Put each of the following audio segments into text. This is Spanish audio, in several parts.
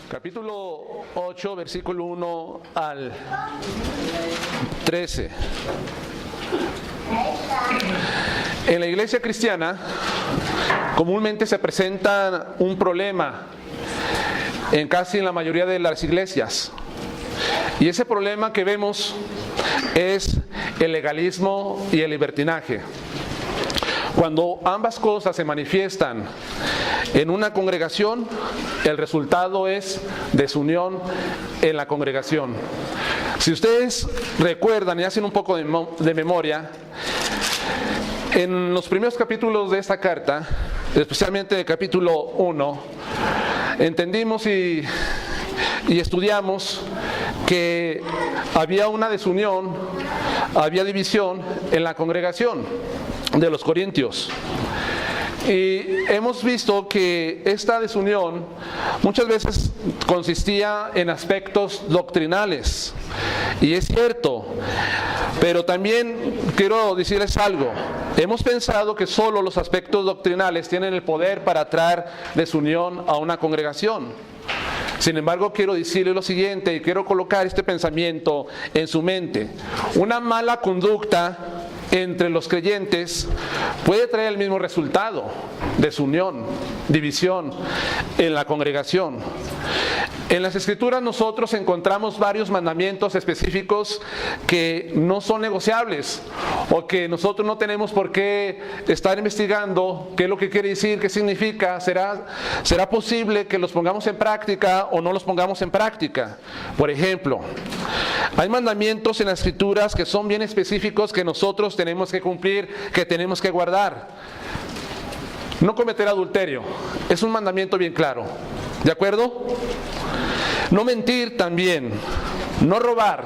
Capítulo 8, versículo 1 al 13. En la iglesia cristiana comúnmente se presenta un problema en casi la mayoría de las iglesias. Y ese problema que vemos es el legalismo y el libertinaje. Cuando ambas cosas se manifiestan en una congregación, el resultado es desunión en la congregación. Si ustedes recuerdan y hacen un poco de memoria, en los primeros capítulos de esta carta, especialmente el capítulo 1, entendimos y estudiamos que había una desunión, había división en la congregación de los corintios. Y hemos visto que esta desunión muchas veces consistía en aspectos doctrinales. Y es cierto, pero también quiero decirles algo. Hemos pensado que solo los aspectos doctrinales tienen el poder para traer desunión a una congregación. Sin embargo, quiero decirle lo siguiente y quiero colocar este pensamiento en su mente. Una mala conducta entre los creyentes puede traer el mismo resultado: desunión, división en la congregación. En las Escrituras nosotros encontramos varios mandamientos específicos que no son negociables o que nosotros no tenemos por qué estar investigando qué es lo que quiere decir, qué significa. ¿Será posible que los pongamos en práctica o no los pongamos en práctica? Por ejemplo, hay mandamientos en las Escrituras que son bien específicos que nosotros tenemos que cumplir, que tenemos que guardar. No cometer adulterio es un mandamiento bien claro, ¿de acuerdo? No mentir también, no robar,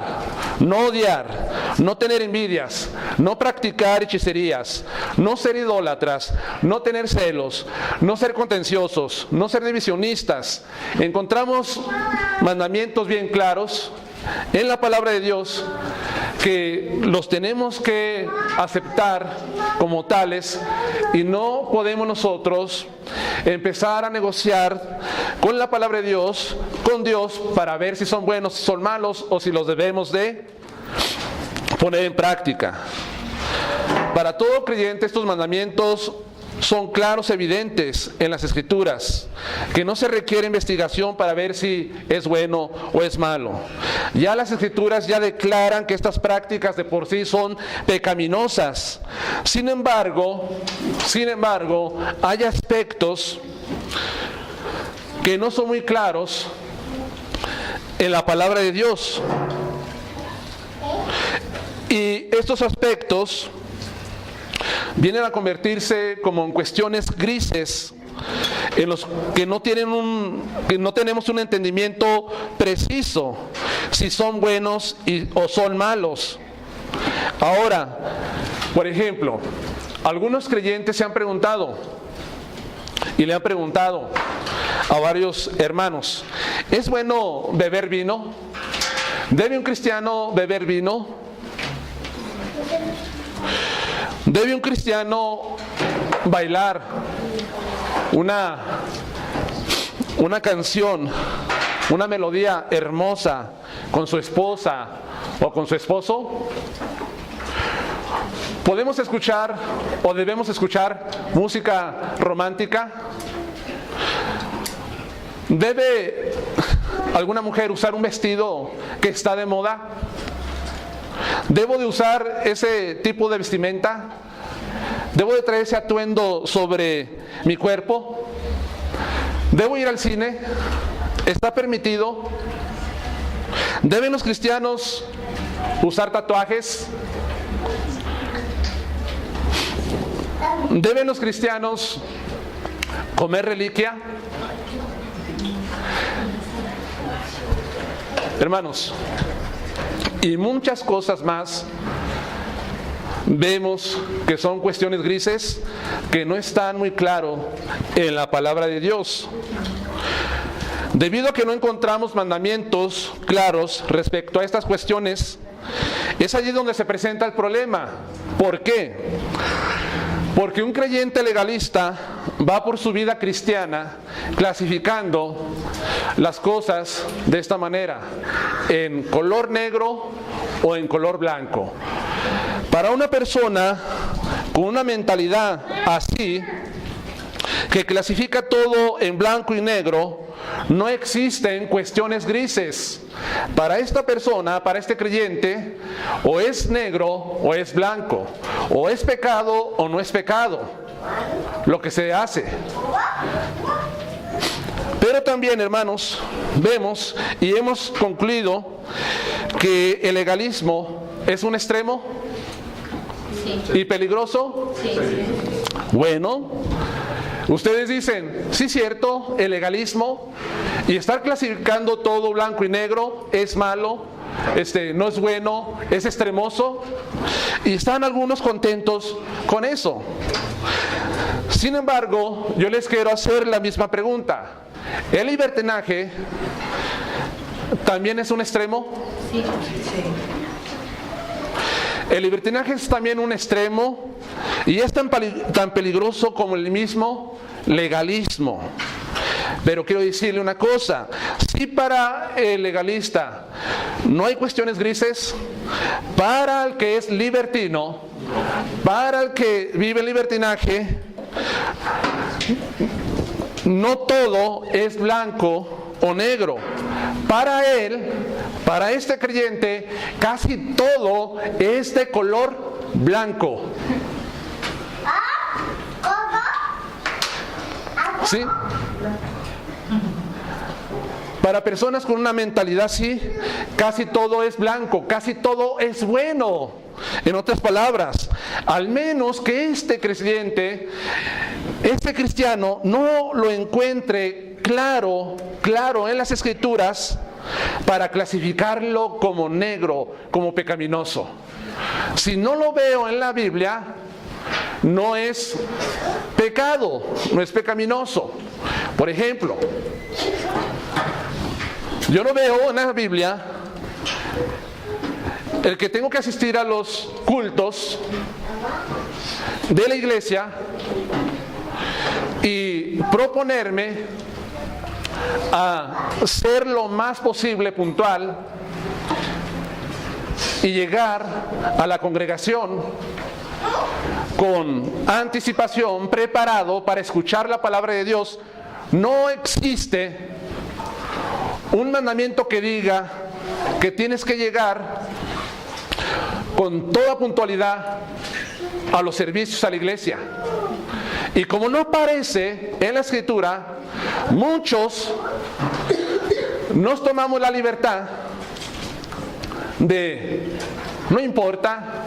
no odiar, no tener envidias, no practicar hechicerías, no ser idólatras, no tener celos, no ser contenciosos, no ser divisionistas. Encontramos mandamientos bien claros en la palabra de Dios que los tenemos que aceptar como tales, y no podemos nosotros empezar a negociar con la palabra de Dios, con Dios, para ver si son buenos, si son malos, o si los debemos de poner en práctica. Para todo creyente estos mandamientos son claros, evidentes en las Escrituras, que no se requiere investigación para ver si es bueno o es malo. Ya las Escrituras ya declaran que estas prácticas de por sí son pecaminosas. Sin embargo, hay aspectos que no son muy claros en la palabra de Dios. Y estos aspectos vienen a convertirse como en cuestiones grises en los que no tenemos un entendimiento preciso si son buenos o son malos. Ahora, por ejemplo, algunos creyentes se han preguntado y le han preguntado a varios hermanos: ¿es bueno beber vino? ¿Debe un cristiano beber vino? ¿Debe un cristiano bailar una canción, una melodía hermosa con su esposa o con su esposo? ¿Podemos escuchar o debemos escuchar música romántica? ¿Debe alguna mujer usar un vestido que está de moda? ¿Debo de usar ese tipo de vestimenta? ¿Debo de traer ese atuendo sobre mi cuerpo? ¿Debo ir al cine? ¿Está permitido? ¿Deben los cristianos usar tatuajes? ¿Deben los cristianos comer reliquia? Hermanos, y muchas cosas más vemos que son cuestiones grises que no están muy claro en la palabra de Dios. Debido a que no encontramos mandamientos claros respecto a estas cuestiones, es allí donde se presenta el problema. ¿Por qué? Porque un creyente legalista va por su vida cristiana clasificando las cosas de esta manera, en color negro o en color blanco. Para una persona con una mentalidad así, que clasifica todo en blanco y negro, no existen cuestiones grises. Para esta persona, para este creyente, o es negro o es blanco, o es pecado o no es pecado, lo que se hace. Pero también, hermanos, vemos y hemos concluido que el legalismo es un extremo y peligroso. Bueno, ustedes dicen, sí, cierto, el legalismo y estar clasificando todo blanco y negro es malo, no es bueno, es extremoso, y están algunos contentos con eso. Sin embargo, yo les quiero hacer la misma pregunta. ¿El libertinaje también es un extremo? Sí. El libertinaje es también un extremo y es tan peligroso como el mismo legalismo. Pero quiero decirle una cosa, si para el legalista no hay cuestiones grises, para el que es libertino, para el que vive el libertinaje, no todo es blanco o negro. Para él, para este creyente, casi todo es de color blanco. ¿Sí? Para personas con una mentalidad así, casi todo es blanco, casi todo es bueno. En otras palabras, al menos que este creyente, este cristiano, no lo encuentre claro en las Escrituras para clasificarlo como negro, como pecaminoso. Si no lo veo en la Biblia, no es pecado, no es pecaminoso. Por ejemplo, yo no veo en la Biblia el que tengo que asistir a los cultos de la iglesia y proponerme a ser lo más posible puntual y llegar a la congregación con anticipación, preparado para escuchar la palabra de Dios. No existe un mandamiento que diga que tienes que llegar con toda puntualidad a los servicios a la iglesia. Y como no aparece en la Escritura, muchos nos tomamos la libertad de, no importa,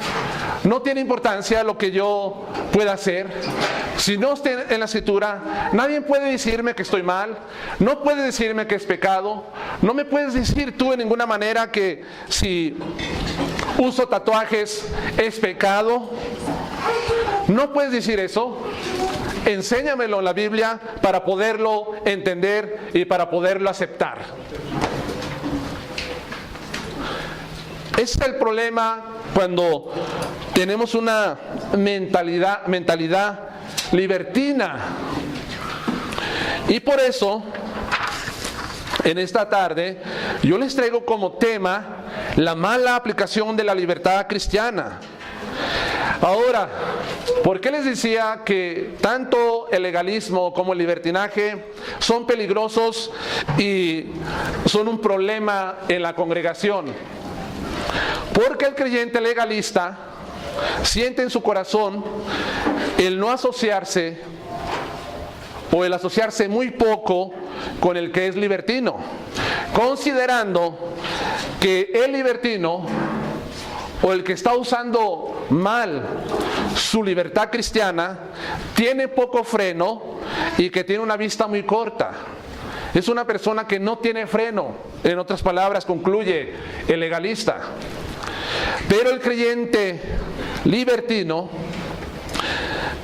no tiene importancia lo que yo pueda hacer. Si no está en la Escritura, nadie puede decirme que estoy mal, no puede decirme que es pecado, no me puedes decir tú en ninguna manera que si uso tatuajes es pecado. No puedes decir eso. Enséñamelo en la Biblia para poderlo entender y para poderlo aceptar. Ese es el problema cuando tenemos una mentalidad libertina. Y por eso, en esta tarde, yo les traigo como tema la mala aplicación de la libertad cristiana. Ahora, ¿por qué les decía que tanto el legalismo como el libertinaje son peligrosos y son un problema en la congregación? Porque el creyente legalista siente en su corazón el no asociarse o el asociarse muy poco con el que es libertino, considerando que el libertino o el que está usando mal su libertad cristiana tiene poco freno y que tiene una vista muy corta. Es una persona que no tiene freno. En otras palabras, concluye el legalista. Pero el creyente libertino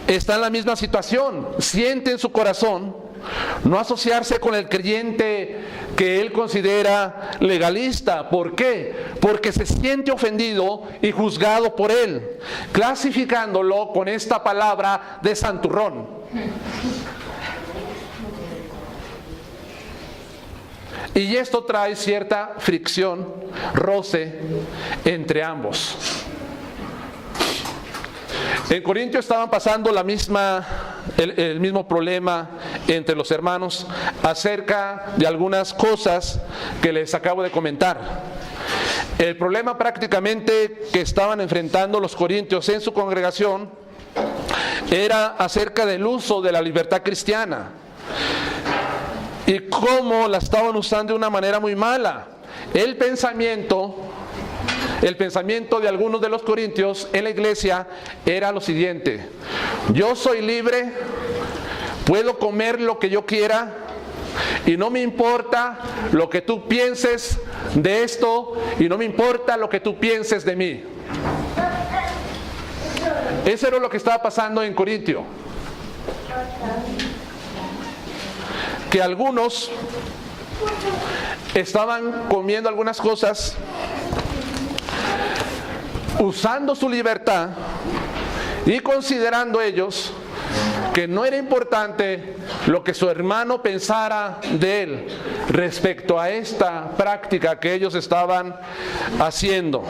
está en la misma situación. Siente en su corazón no asociarse con el creyente que él considera legalista. ¿Por qué? Porque se siente ofendido y juzgado por él, clasificándolo con esta palabra de santurrón. Y esto trae cierta fricción, roce entre ambos. En Corintio estaban pasando el mismo problema entre los hermanos acerca de algunas cosas que les acabo de comentar. El problema prácticamente que estaban enfrentando los corintios en su congregación era acerca del uso de la libertad cristiana y cómo la estaban usando de una manera muy mala. El pensamiento de algunos de los corintios en la iglesia era lo siguiente: yo soy libre, puedo comer lo que yo quiera y no me importa lo que tú pienses de esto y no me importa lo que tú pienses de mí. Eso era lo que estaba pasando en Corintio. Que algunos estaban comiendo algunas cosas, usando su libertad y considerando ellos que no era importante lo que su hermano pensara de él respecto a esta práctica que ellos estaban haciendo.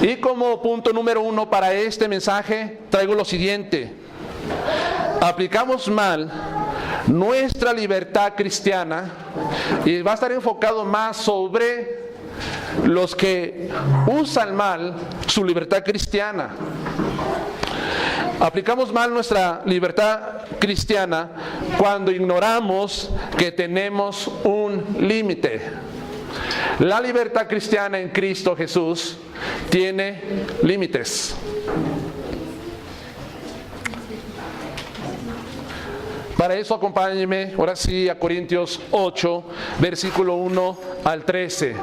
Y como punto número 1 para este mensaje traigo lo siguiente: aplicamos mal nuestra libertad cristiana, y va a estar enfocado más sobre los que usan mal su libertad cristiana. Aplicamos mal nuestra libertad cristiana cuando ignoramos que tenemos un límite. La libertad cristiana en Cristo Jesús tiene límites. Para eso acompáñenme ahora sí a Corintios 8, versículo 1 al 13.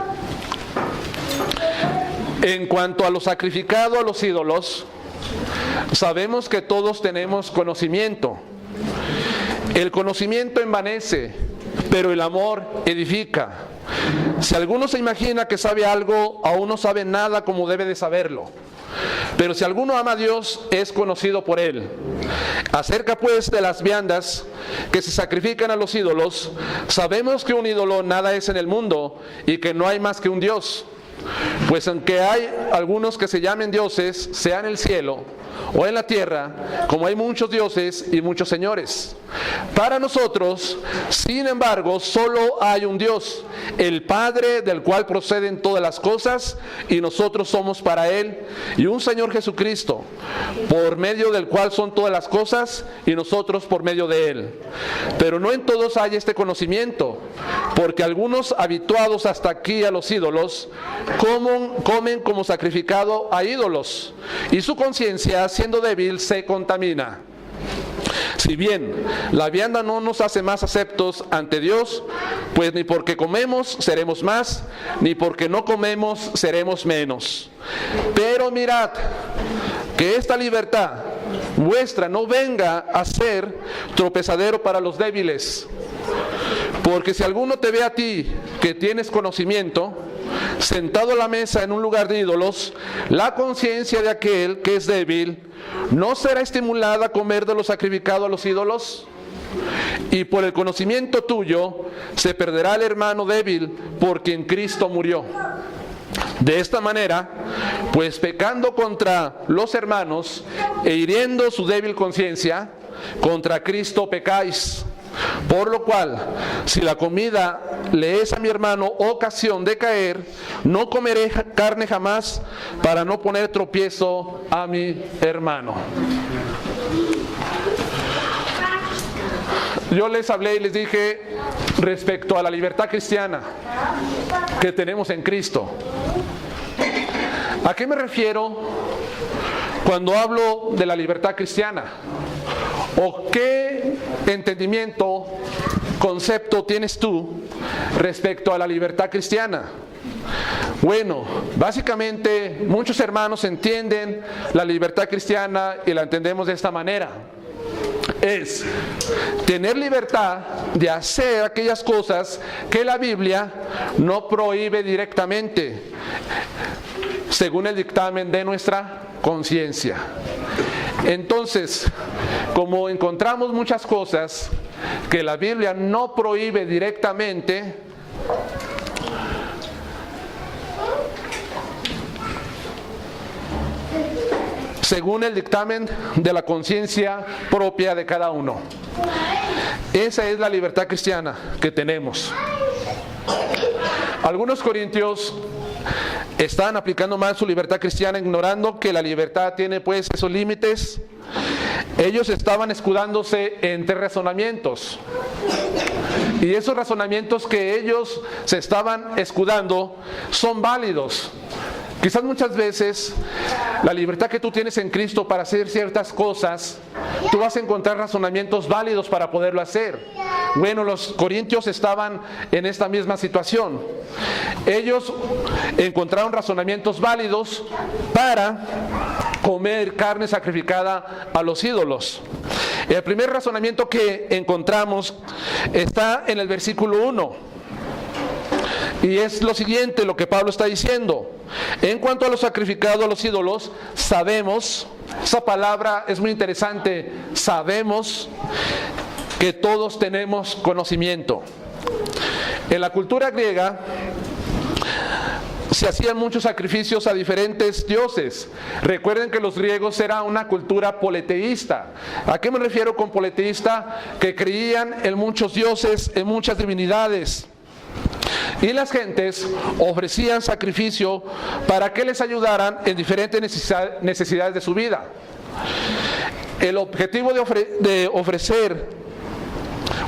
En cuanto a lo sacrificado a los ídolos, sabemos que todos tenemos conocimiento. El conocimiento envanece, pero el amor edifica. Si alguno se imagina que sabe algo, aún no sabe nada como debe de saberlo. Pero si alguno ama a Dios, es conocido por Él. Acerca pues de las viandas que se sacrifican a los ídolos, sabemos que un ídolo nada es en el mundo y que no hay más que un Dios. Pues aunque hay algunos que se llamen dioses, sea en el cielo o en la tierra, como hay muchos dioses y muchos señores. Para nosotros, sin embargo, solo hay un Dios, el Padre, del cual proceden todas las cosas, y nosotros somos para Él, y un Señor Jesucristo, por medio del cual son todas las cosas, y nosotros por medio de Él. Pero no en todos hay este conocimiento, porque algunos habituados hasta aquí a los ídolos, comen como sacrificado a ídolos, y su conciencia, siendo débil, se contamina. Si bien la vianda no nos hace más aceptos ante Dios, pues ni porque comemos seremos más, ni porque no comemos seremos menos. Pero mirad que esta libertad vuestra no venga a ser tropezadero para los débiles. Porque si alguno te ve a ti que tienes conocimiento, sentado a la mesa en un lugar de ídolos, la conciencia de aquel que es débil ¿no será estimulada a comer de lo sacrificado a los ídolos? Y por el conocimiento tuyo se perderá el hermano débil por quien Cristo murió. De esta manera, pues pecando contra los hermanos e hiriendo su débil conciencia, contra Cristo pecáis. Por lo cual, si la comida le es a mi hermano ocasión de caer, no comeré carne jamás para no poner tropiezo a mi hermano. Yo les hablé y les dije respecto a la libertad cristiana que tenemos en Cristo. ¿A qué me refiero cuando hablo de la libertad cristiana? ¿O qué entendimiento, concepto tienes tú respecto a la libertad cristiana? Bueno, básicamente muchos hermanos entienden la libertad cristiana y la entendemos de esta manera. es tener libertad de hacer aquellas cosas que la Biblia no prohíbe directamente, según el dictamen de nuestra conciencia. Entonces, como encontramos muchas cosas que la Biblia no prohíbe directamente, según el dictamen de la conciencia propia de cada uno. Esa es la libertad cristiana que tenemos. Algunos corintios están aplicando mal su libertad cristiana, ignorando que la libertad tiene pues esos límites. Ellos estaban escudándose en 3 razonamientos. Y esos razonamientos que ellos se estaban escudando son válidos. Quizás muchas veces la libertad que tú tienes en Cristo para hacer ciertas cosas, tú vas a encontrar razonamientos válidos para poderlo hacer. Bueno, los corintios estaban en esta misma situación. Ellos encontraron razonamientos válidos para comer carne sacrificada a los ídolos. El primer razonamiento que encontramos está en el versículo 1. Y es lo siguiente, lo que Pablo está diciendo. En cuanto a lo sacrificado a los ídolos, sabemos, esa palabra es muy interesante, sabemos que todos tenemos conocimiento. En la cultura griega se hacían muchos sacrificios a diferentes dioses. Recuerden que los griegos era una cultura politeísta. ¿A qué me refiero con politeísta? Que creían en muchos dioses, en muchas divinidades. Y las gentes ofrecían sacrificio para que les ayudaran en diferentes necesidades de su vida. El objetivo de ofrecer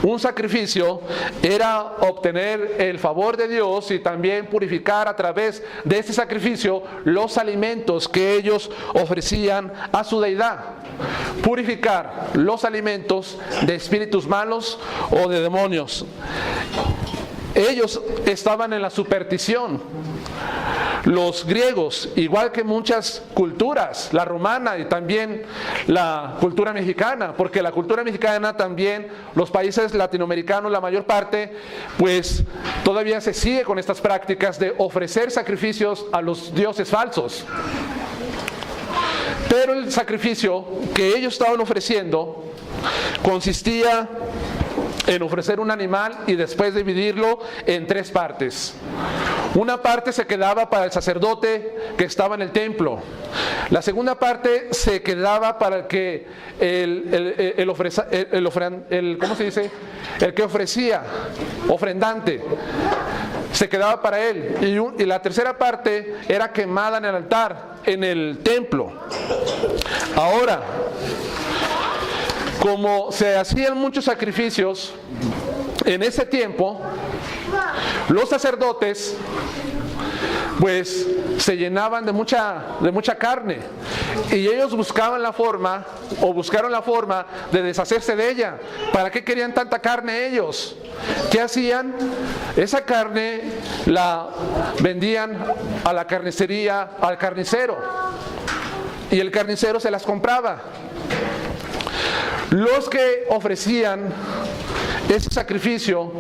un sacrificio era obtener el favor de Dios y también purificar a través de este sacrificio los alimentos que ellos ofrecían a su deidad. Purificar los alimentos de espíritus malos o de demonios. Ellos estaban en la superstición. Los griegos, igual que muchas culturas, la romana y también la cultura mexicana, porque la cultura mexicana también, los países latinoamericanos, la mayor parte, pues todavía se sigue con estas prácticas de ofrecer sacrificios a los dioses falsos. Pero el sacrificio que ellos estaban ofreciendo consistía en ofrecer un animal y después dividirlo en 3 partes. Una parte se quedaba para el sacerdote que estaba en el templo. La segunda parte se quedaba para el que ¿cómo se dice? El que ofrecía, ofrendante, se quedaba para él. Y la tercera parte era quemada en el altar, en el templo. Ahora, como se hacían muchos sacrificios en ese tiempo, los sacerdotes pues se llenaban de mucha carne y ellos buscaron la forma de deshacerse de ella. ¿Para qué querían tanta carne ellos? ¿Qué hacían? Esa carne la vendían a la carnicería, al carnicero, y el carnicero se las compraba. Los que ofrecían ese sacrificio,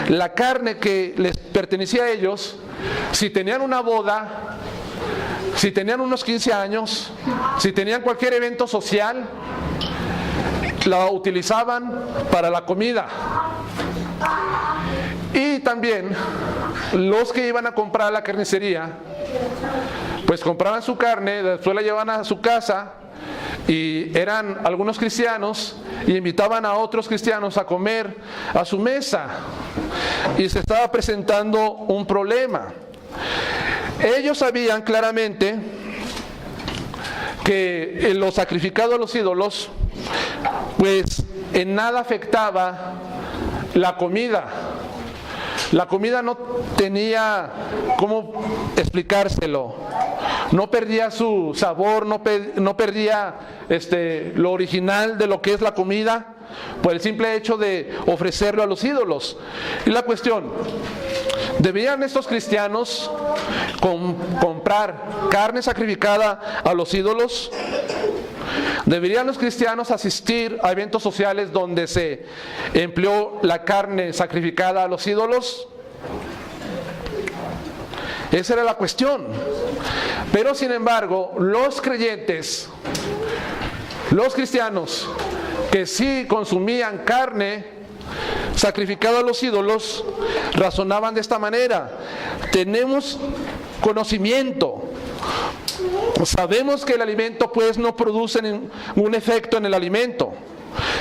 la carne que les pertenecía a ellos, si tenían una boda, si tenían unos 15 años, si tenían cualquier evento social, la utilizaban para la comida. Y también los que iban a comprar a la carnicería, pues compraban su carne, después la llevaban a su casa, y eran algunos cristianos y invitaban a otros cristianos a comer a su mesa, y se estaba presentando un problema. Ellos sabían claramente que lo sacrificado a los ídolos pues en nada afectaba la comida. La comida no tenía cómo explicárselo, no perdía su sabor, no perdía lo original de lo que es la comida por el simple hecho de ofrecerlo a los ídolos. Y la cuestión, ¿debían estos cristianos comprar carne sacrificada a los ídolos? ¿Deberían los cristianos asistir a eventos sociales donde se empleó la carne sacrificada a los ídolos? Esa era la cuestión. Pero sin embargo, los creyentes, los cristianos que sí consumían carne sacrificada a los ídolos, razonaban de esta manera: tenemos conocimiento, sabemos que el alimento pues no produce un efecto en el alimento.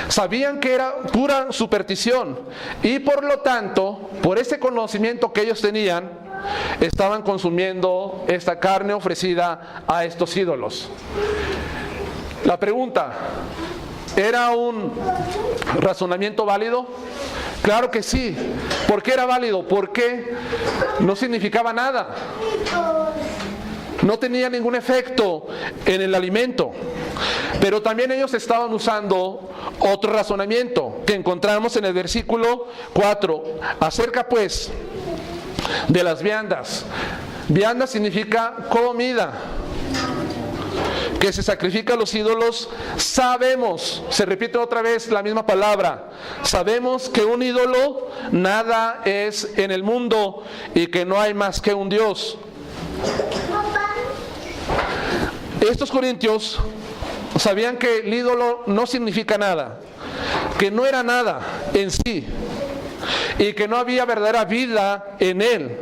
Sabían que era pura superstición y por lo tanto, por ese conocimiento que ellos tenían, estaban consumiendo esta carne ofrecida a estos ídolos. La pregunta: ¿era un razonamiento válido? Claro que sí. ¿Por qué era válido? Porque no significaba nada. No tenía ningún efecto en el alimento. Pero también ellos estaban usando otro razonamiento que encontramos en el versículo 4. Acerca pues de las viandas. Vianda significa comida que se sacrifica a los ídolos. Sabemos, se repite otra vez la misma palabra, sabemos que un ídolo nada es en el mundo y que no hay más que un Dios. Estos corintios sabían que el ídolo no significa nada, que no era nada en sí y que no había verdadera vida en él,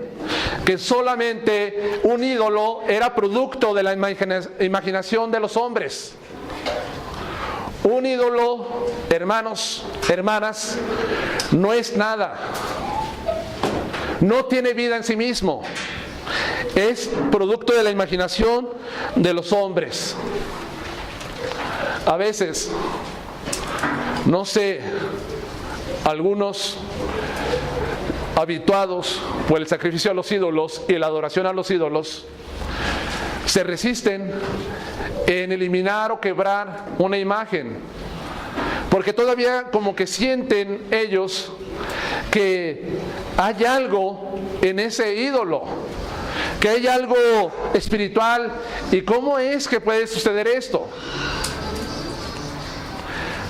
que solamente un ídolo era producto de la imaginación de los hombres. Un ídolo, hermanos, hermanas, no es nada, no tiene vida en sí mismo, es producto de la imaginación de los hombres. A veces, no sé, algunos habituados por el sacrificio a los ídolos y la adoración a los ídolos se resisten en eliminar o quebrar una imagen, porque todavía como que sienten ellos que hay algo en ese ídolo, que hay algo espiritual. ¿Y cómo es que puede suceder esto?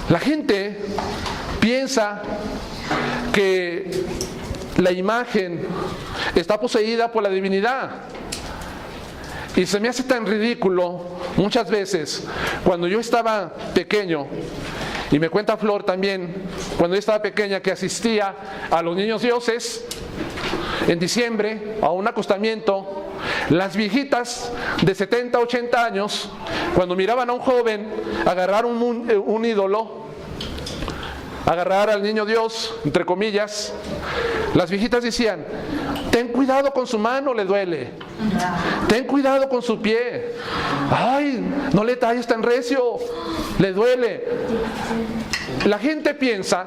La gente piensa que la imagen está poseída por la divinidad. Y se me hace tan ridículo muchas veces cuando yo estaba pequeño, y me cuenta Flor también, cuando yo estaba pequeña, que asistía a los niños dioses en diciembre a un acostamiento. Las viejitas de 70, 80 años, cuando miraban a un joven agarrar un ídolo, agarrar al niño Dios, entre comillas, las viejitas decían: ten cuidado con su mano, le duele. Ten cuidado con su pie. Ay, no le talles tan recio, le duele. La gente piensa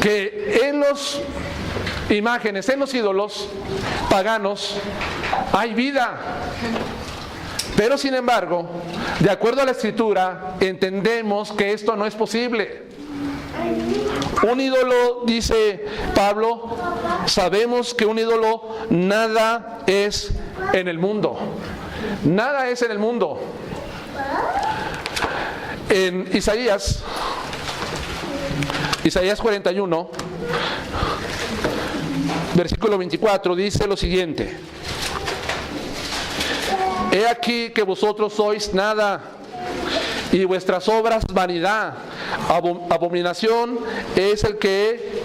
que en las imágenes, en los ídolos paganos, hay vida. Pero sin embargo, de acuerdo a la Escritura, entendemos que esto no es posible. Un ídolo, dice Pablo, sabemos que un ídolo nada es en el mundo. Nada es en el mundo. En Isaías 41, versículo 24, dice lo siguiente: he aquí que vosotros sois nada, y vuestras obras vanidad. Abominación es el que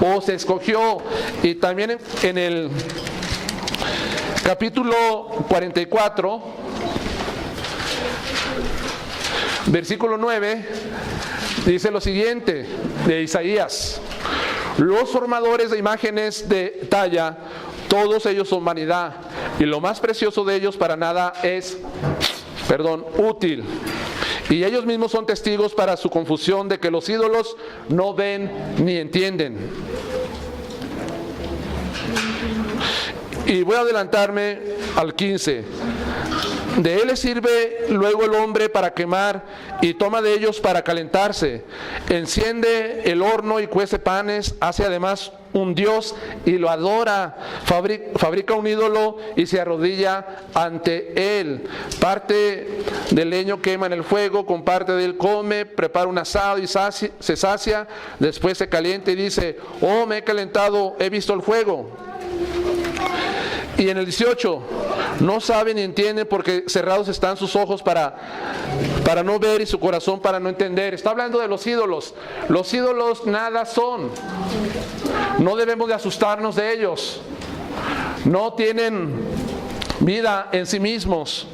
os escogió. Y también en el capítulo 44, versículo 9, dice lo siguiente de Isaías: los formadores de imágenes de talla, todos ellos son vanidad, y lo más precioso de ellos para nada es, útil. Y ellos mismos son testigos para su confusión de que los ídolos no ven ni entienden. Y voy a adelantarme al 15. De él le sirve luego el hombre para quemar, y toma de ellos para calentarse. Enciende el horno y cuece panes, hace además un dios y lo adora, fabrica un ídolo y se arrodilla ante él. Parte del leño quema en el fuego, con parte de él come, prepara un asado y se sacia, después se calienta y dice: oh, me he calentado, he visto el fuego. Y en el 18, no saben ni entienden porque cerrados están sus ojos para no ver y su corazón para no entender. Está hablando de los ídolos. Los ídolos nada son. No debemos de asustarnos de ellos. No tienen vida en sí mismos.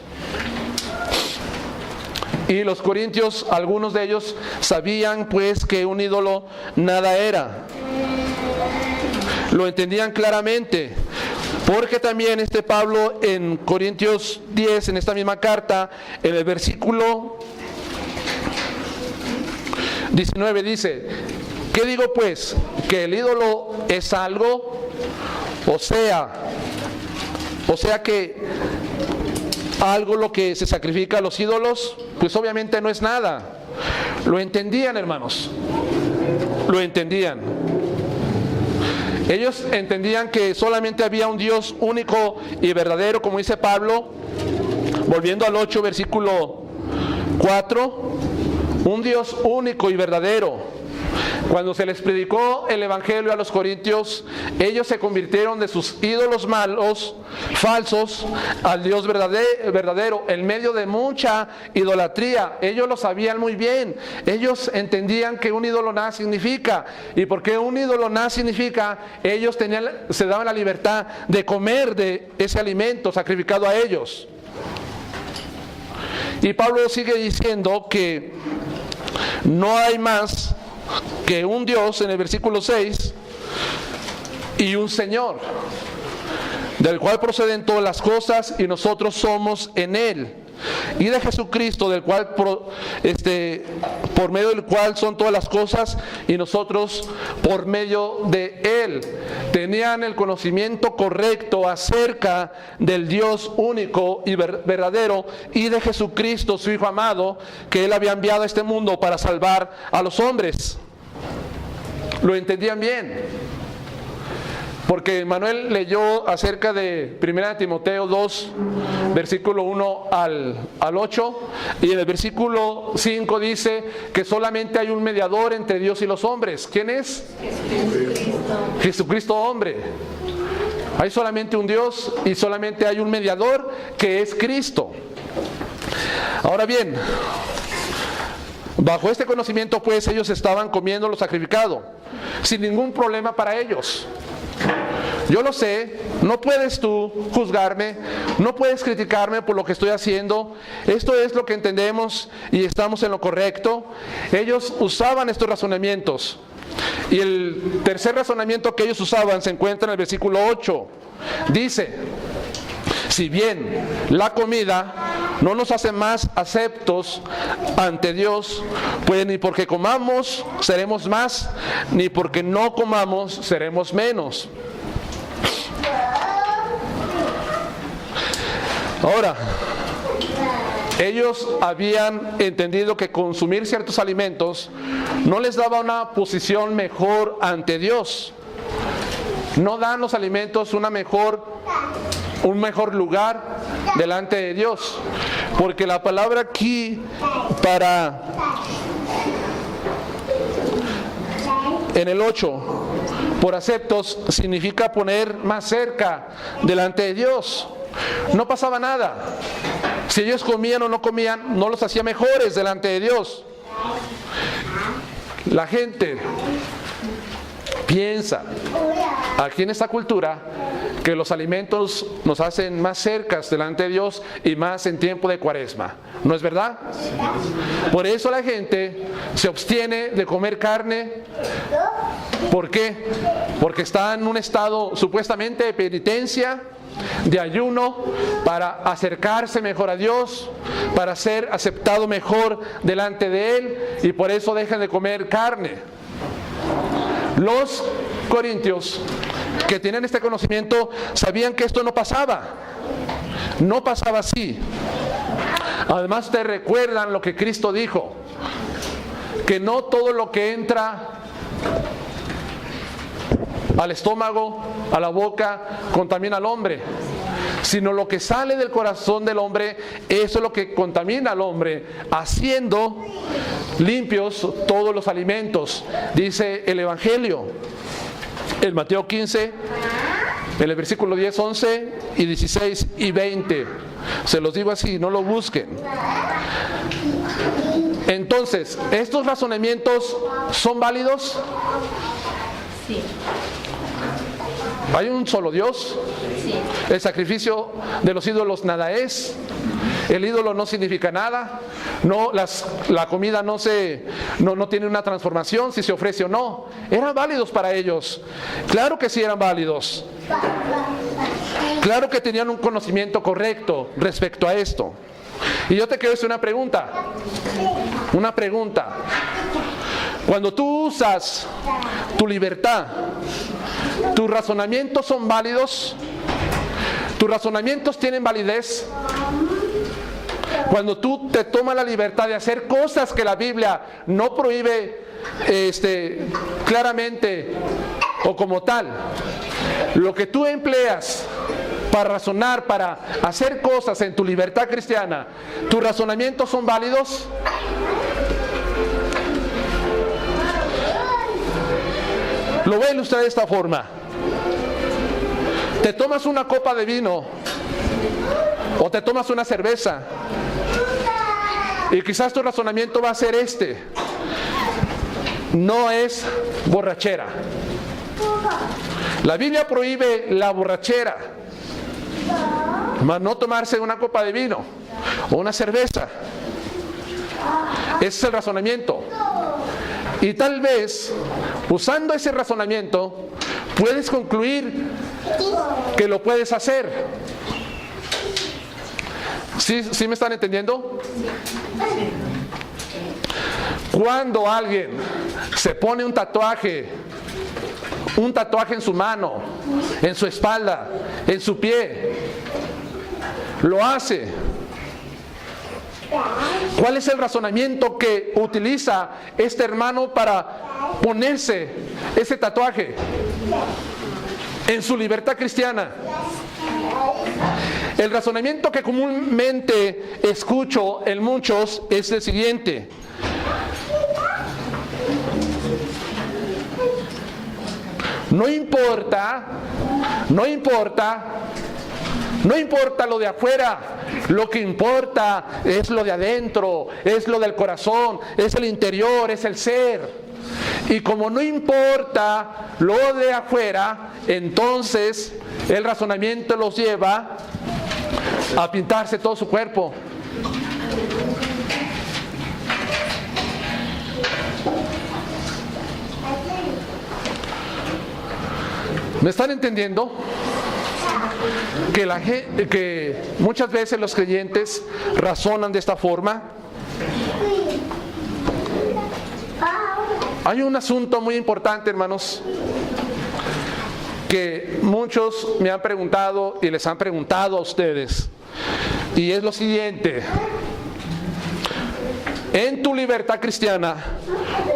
Y los corintios, algunos de ellos sabían pues que un ídolo nada era. Lo entendían claramente. Porque también Pablo en Corintios 10, en esta misma carta, en el versículo 19 dice: ¿qué digo pues? ¿Que el ídolo es algo? O sea que algo lo que se sacrifica a los ídolos, pues obviamente no es nada. Lo entendían, hermanos. Lo entendían. Ellos entendían que solamente había un Dios único y verdadero, como dice Pablo, volviendo al 8, versículo 4, un Dios único y verdadero. Cuando se les predicó el evangelio a los corintios, ellos se convirtieron de sus ídolos malos, falsos, al Dios verdadero, en medio de mucha idolatría. Ellos lo sabían muy bien. Ellos entendían que un ídolo nada significa. Y porque un ídolo nada significa, ellos se daban la libertad de comer de ese alimento sacrificado a ellos. Y Pablo sigue diciendo que no hay más que un Dios, en el versículo 6, y un Señor, del cual proceden todas las cosas y nosotros somos en Él, y de Jesucristo, del cual por medio del cual son todas las cosas y nosotros por medio de Él. Tenían el conocimiento correcto acerca del Dios único y verdadero y de Jesucristo, su Hijo amado, que Él había enviado a este mundo para salvar a los hombres. Lo entendían bien. Porque Manuel leyó acerca de 1 Timoteo 2, versículo 1 al 8, y en el versículo 5 dice que solamente hay un mediador entre Dios y los hombres. ¿Quién es? Jesucristo hombre. Hay solamente un Dios y solamente hay un mediador, que es Cristo. Ahora bien, bajo este conocimiento pues ellos estaban comiendo lo sacrificado, sin ningún problema para ellos. Yo lo sé, no puedes tú juzgarme, no puedes criticarme por lo que estoy haciendo. Esto es lo que entendemos y estamos en lo correcto. Ellos usaban estos razonamientos. Y el tercer razonamiento que ellos usaban se encuentra en el versículo 8. Dice: si bien la comida no nos hace más aceptos ante Dios, pues ni porque comamos seremos más, ni porque no comamos seremos menos. Ahora, ellos habían entendido que consumir ciertos alimentos no les daba una posición mejor ante Dios. No dan los alimentos un mejor lugar delante de Dios. Porque la palabra aquí en el 8, por aceptos, significa poner más cerca delante de Dios. No pasaba nada. Si ellos comían o no comían, no los hacía mejores delante de Dios. La gente piensa aquí en esta cultura que los alimentos nos hacen más cercas delante de Dios y más en tiempo de Cuaresma. ¿No es verdad? Por eso la gente se abstiene de comer carne. ¿Por qué? Porque está en un estado supuestamente de penitencia, de ayuno, para acercarse mejor a Dios, para ser aceptado mejor delante de Él, y por eso dejan de comer carne. Los corintios, que tienen este conocimiento, sabían que esto no pasaba así. Además, te recuerdan lo que Cristo dijo, que no todo lo que entra al estómago, a la boca, contamina al hombre, sino lo que sale del corazón del hombre, eso es lo que contamina al hombre, haciendo limpios todos los alimentos, dice el Evangelio. En Mateo 15, en el versículo 10, 11 y 16 y 20. Se los digo así, no lo busquen. Entonces, ¿estos razonamientos son válidos? Sí. ¿Hay un solo Dios? Sí. El sacrificio de los ídolos nada es. El ídolo no significa nada. No, la comida no tiene una transformación si se ofrece o no. Eran válidos para ellos. Claro que sí eran válidos. Claro que tenían un conocimiento correcto respecto a esto. Y yo te quiero hacer una pregunta. Una pregunta. Cuando tú usas tu libertad, ¿tus razonamientos son válidos? ¿Tus razonamientos tienen validez? Cuando tú te tomas la libertad de hacer cosas que la Biblia no prohíbe claramente o como tal, lo que tú empleas para razonar, para hacer cosas en tu libertad cristiana, ¿tus razonamientos son válidos? Lo ven ustedes de esta forma. Te tomas una copa de vino o te tomas una cerveza y quizás tu razonamiento va a ser no es borrachera. La Biblia prohíbe la borrachera, mas no tomarse una copa de vino o una cerveza. Ese es el razonamiento. Y tal vez, usando ese razonamiento, puedes concluir que lo puedes hacer. ¿Sí me están entendiendo? Cuando alguien se pone un tatuaje en su mano, en su espalda, en su pie, lo hace. ¿Cuál es el razonamiento que utiliza este hermano para ponerse ese tatuaje en su libertad cristiana? El razonamiento que comúnmente escucho en muchos es el siguiente: no importa lo de afuera, lo que importa es lo de adentro, es lo del corazón, es el interior, es el ser. Y como no importa lo de afuera, entonces el razonamiento los lleva a pintarse todo su cuerpo. ¿Me están entendiendo? Que muchas veces los creyentes razonan de esta forma. Hay un asunto muy importante, hermanos, que muchos me han preguntado y les han preguntado a ustedes, y es lo siguiente: en tu libertad cristiana,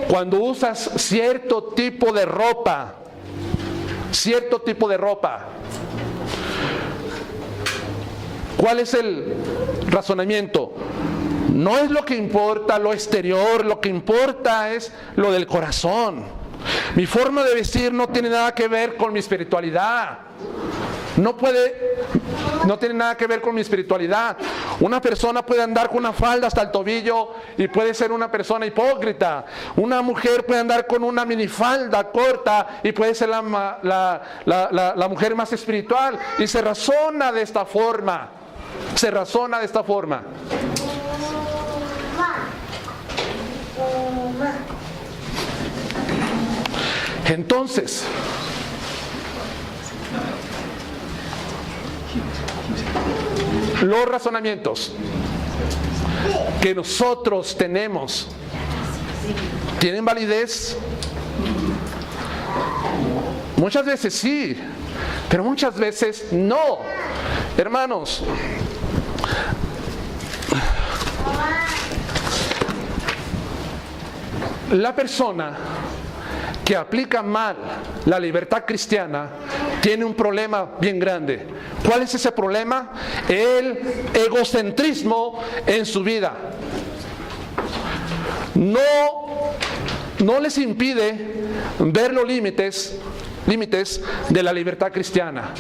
cuando usas cierto tipo de ropa, ¿cuál es el razonamiento? No es lo que importa lo exterior, lo que importa es lo del corazón. Mi forma de vestir no tiene nada que ver con mi espiritualidad. No tiene nada que ver con mi espiritualidad. Una persona puede andar con una falda hasta el tobillo y puede ser una persona hipócrita. Una mujer puede andar con una minifalda corta y puede ser la mujer más espiritual. Y se razona de esta forma. Entonces, los razonamientos que nosotros tenemos ¿tienen validez? Muchas veces sí, pero muchas veces no. Hermanos, la persona que aplica mal la libertad cristiana tiene un problema bien grande. ¿Cuál es ese problema? El egocentrismo en su vida. No les impide ver los límites de la libertad cristiana.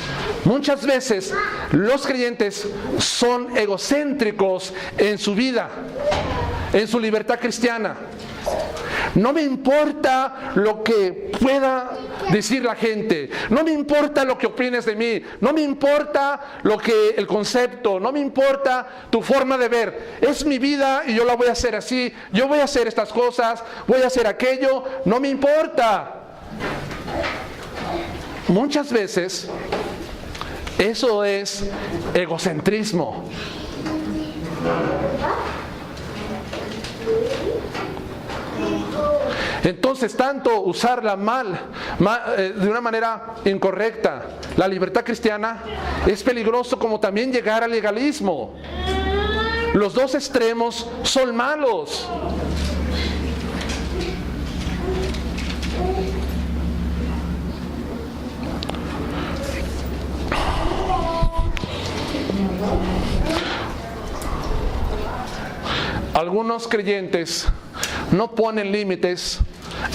Muchas veces los creyentes son egocéntricos en su vida, en su libertad cristiana. No me importa lo que pueda decir la gente, no me importa lo que opines de mí, no me importa el concepto, no me importa tu forma de ver. Es mi vida y yo la voy a hacer así, yo voy a hacer estas cosas, voy a hacer aquello, no me importa. Muchas veces eso es egocentrismo. Entonces, tanto usarla de una manera incorrecta, la libertad cristiana, es peligroso como también llegar al legalismo. Los dos extremos son malos. Algunos creyentes no ponen límites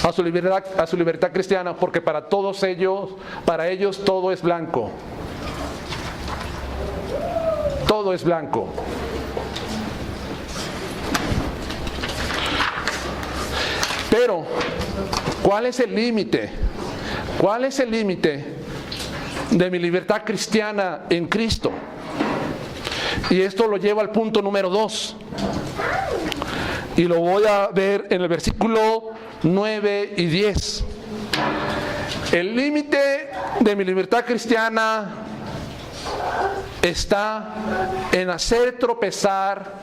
a su libertad cristiana porque para ellos todo es blanco. Todo es blanco. Pero, ¿cuál es el límite? ¿Cuál es el límite de mi libertad cristiana en Cristo? Y esto lo lleva al punto número 2. Y lo voy a ver en el versículo 9 y 10. El límite de mi libertad cristiana está en hacer tropezar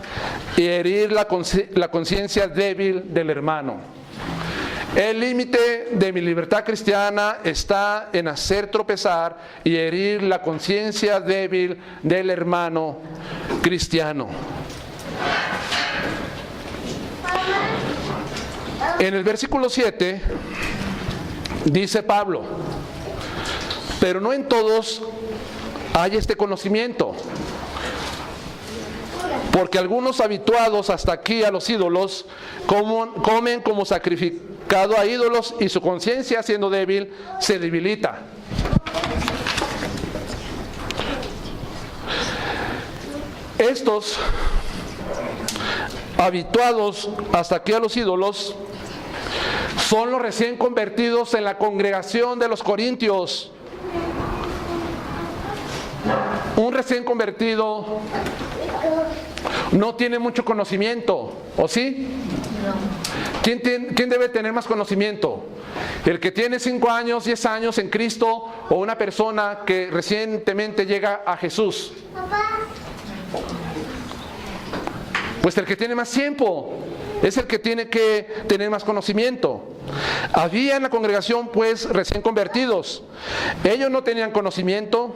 y herir la conciencia débil del hermano. El límite de mi libertad cristiana está en hacer tropezar y herir la conciencia débil del hermano cristiano. En el versículo 7 dice Pablo: pero no en todos hay este conocimiento, porque algunos habituados hasta aquí a los ídolos comen como sacrificado a ídolos y su conciencia, siendo débil, se debilita. Estos habituados hasta aquí a los ídolos son los recién convertidos en la congregación de los corintios. Un recién convertido no tiene mucho conocimiento, ¿o sí? ¿Quién debe tener más conocimiento? ¿El que tiene 5 años, 10 años en Cristo, o una persona que recientemente llega a Jesús? Pues el que tiene más tiempo es el que tiene que tener más conocimiento. Había en la congregación pues recién convertidos. Ellos no tenían conocimiento.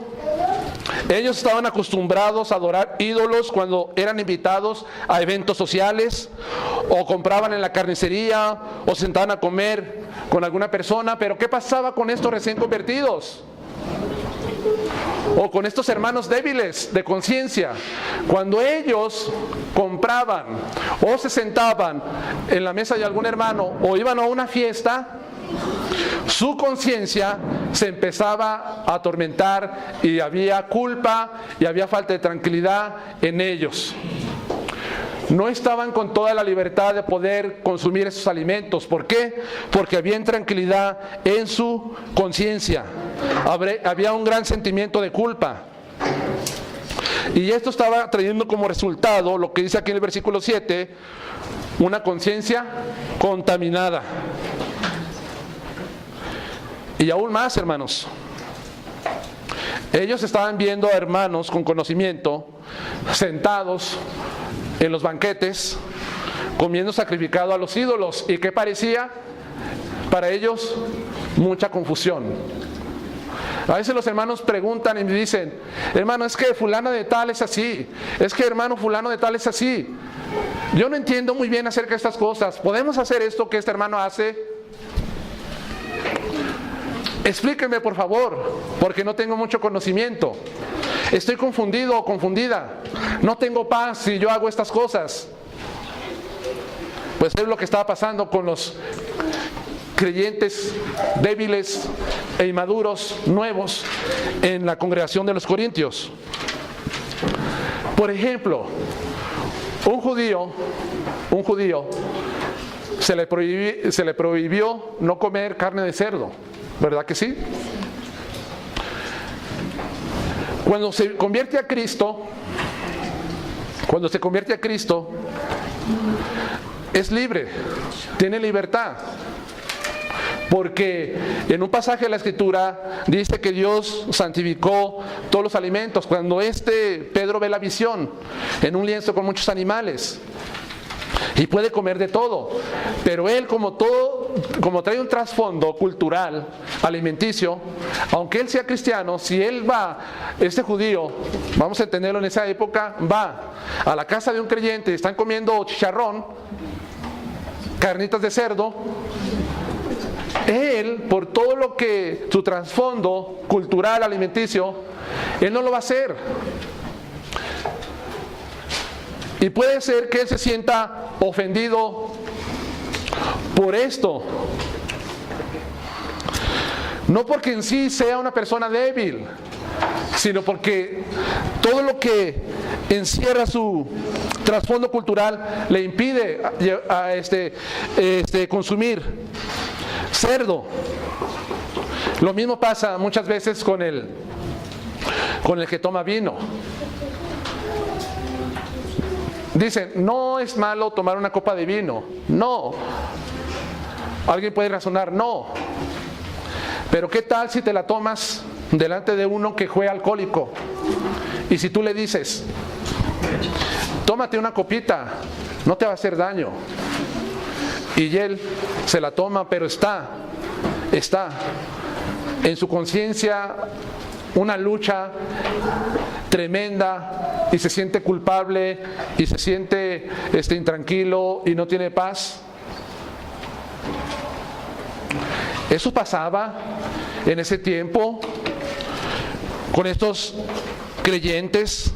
Ellos estaban acostumbrados a adorar ídolos cuando eran invitados a eventos sociales, o compraban en la carnicería, o se sentaban a comer con alguna persona. Pero ¿qué pasaba con estos recién convertidos? O con estos hermanos débiles de conciencia. Cuando ellos compraban o se sentaban en la mesa de algún hermano o iban a una fiesta, su conciencia se empezaba a atormentar y había culpa y había falta de tranquilidad en ellos. No estaban con toda la libertad de poder consumir esos alimentos. ¿Por qué? Porque había intranquilidad en su conciencia. Había un gran sentimiento de culpa. Y esto estaba trayendo como resultado, lo que dice aquí en el versículo 7, una conciencia contaminada. Y aún más, hermanos, ellos estaban viendo a hermanos con conocimiento sentados en los banquetes, comiendo sacrificado a los ídolos. ¿Y qué parecía? Para ellos, mucha confusión. A veces los hermanos preguntan y me dicen: hermano, es que fulano de tal es así, es que hermano fulano de tal es así. Yo no entiendo muy bien acerca de estas cosas. ¿Podemos hacer esto que este hermano hace? explíqueme por favor, porque no tengo mucho conocimiento. Estoy confundido o confundida. No tengo paz si yo hago estas cosas. Pues es lo que estaba pasando con los creyentes débiles e inmaduros nuevos en la congregación de los corintios. Por ejemplo, un judío se le prohibió no comer carne de cerdo, ¿verdad que sí? Cuando se convierte a Cristo, es libre, tiene libertad. Porque en un pasaje de la Escritura dice que Dios santificó todos los alimentos. Cuando Pedro ve la visión en un lienzo con muchos animales, y puede comer de todo, pero él como trae un trasfondo cultural, alimenticio, aunque él sea cristiano, si él va, este judío, vamos a entenderlo en esa época, va a la casa de un creyente y están comiendo chicharrón, carnitas de cerdo, él, por todo lo que su trasfondo cultural, alimenticio, él no lo va a hacer. Y puede ser que él se sienta ofendido por esto. No porque en sí sea una persona débil, sino porque todo lo que encierra su trasfondo cultural le impide consumir cerdo. Lo mismo pasa muchas veces con el que toma vino. Dicen, no es malo tomar una copa de vino. No. Alguien puede razonar, no. Pero ¿qué tal si te la tomas delante de uno que fue alcohólico? Y si tú le dices, tómate una copita, no te va a hacer daño. Y él se la toma, pero está en su conciencia una lucha tremenda y se siente culpable y se siente intranquilo y no tiene paz. Eso pasaba en ese tiempo con estos creyentes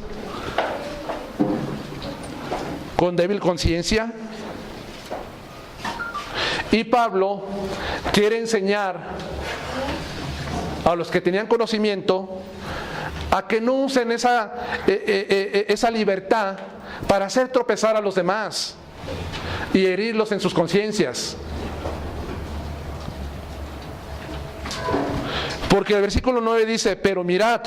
con débil conciencia. Y Pablo quiere enseñar a los que tenían conocimiento a que no usen esa libertad para hacer tropezar a los demás y herirlos en sus conciencias. Porque el versículo 9 dice, pero mirad,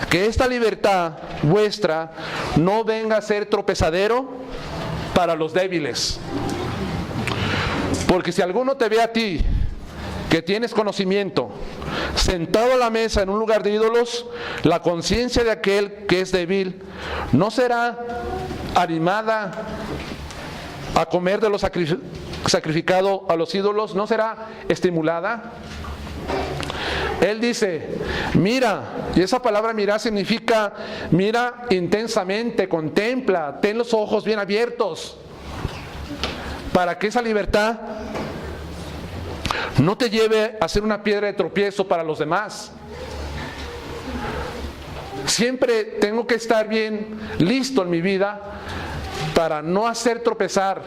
que esta libertad vuestra no venga a ser tropezadero para los débiles. Porque si alguno te ve a ti, que tienes conocimiento, sentado a la mesa en un lugar de ídolos, la conciencia de aquel que es débil no será animada a comer de lo sacrificado a los ídolos, no será estimulada. Él dice, mira, y esa palabra mirar significa mira intensamente, contempla, ten los ojos bien abiertos, para que esa libertad no te lleve a ser una piedra de tropiezo para los demás. Siempre tengo que estar bien listo en mi vida para no hacer tropezar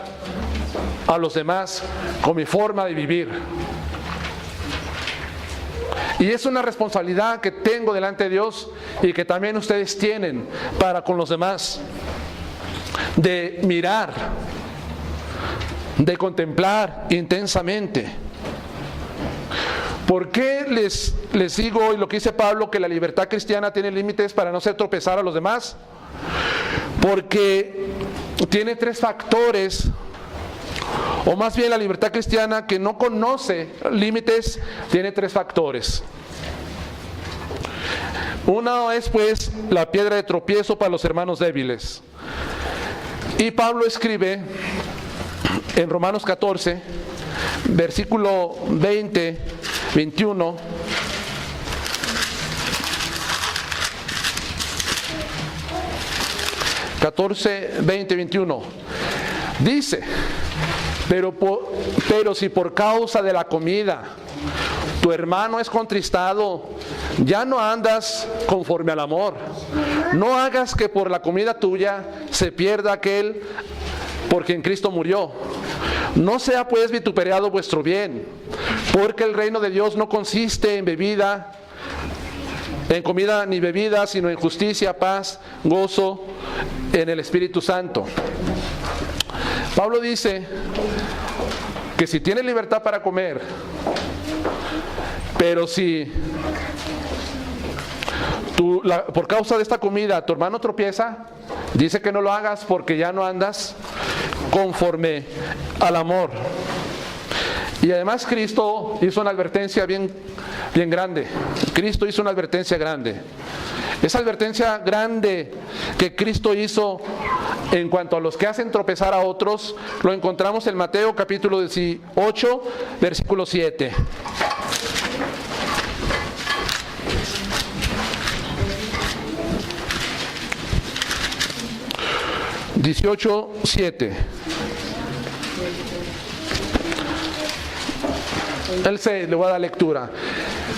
a los demás con mi forma de vivir. Y es una responsabilidad que tengo delante de Dios y que también ustedes tienen para con los demás, de mirar, de contemplar intensamente. ¿Por qué les digo, y lo que dice Pablo, que la libertad cristiana tiene límites para no hacer tropezar a los demás? Porque tiene tres factores, o más bien la libertad cristiana que no conoce límites, tiene tres factores. Uno es pues la piedra de tropiezo para los hermanos débiles. Y Pablo escribe en Romanos 14, versículo 20, 21. Dice, pero si por causa de la comida tu hermano es contristado, ya no andas conforme al amor. No hagas que por la comida tuya se pierda aquel por quien Cristo murió. No sea pues vituperado vuestro bien, porque el reino de Dios no consiste en comida ni bebida, sino en justicia, paz, gozo en el Espíritu Santo. Pablo dice que si tienes libertad para comer, pero si por causa de esta comida tu hermano tropieza, dice que no lo hagas porque ya no andas conforme al amor. Y además Cristo hizo una advertencia bien grande. Cristo hizo una advertencia grande. Esa advertencia grande que Cristo hizo en cuanto a los que hacen tropezar a otros, lo encontramos en Mateo capítulo 18, versículo 7. Mateo 18:7. El 6, le voy a dar lectura.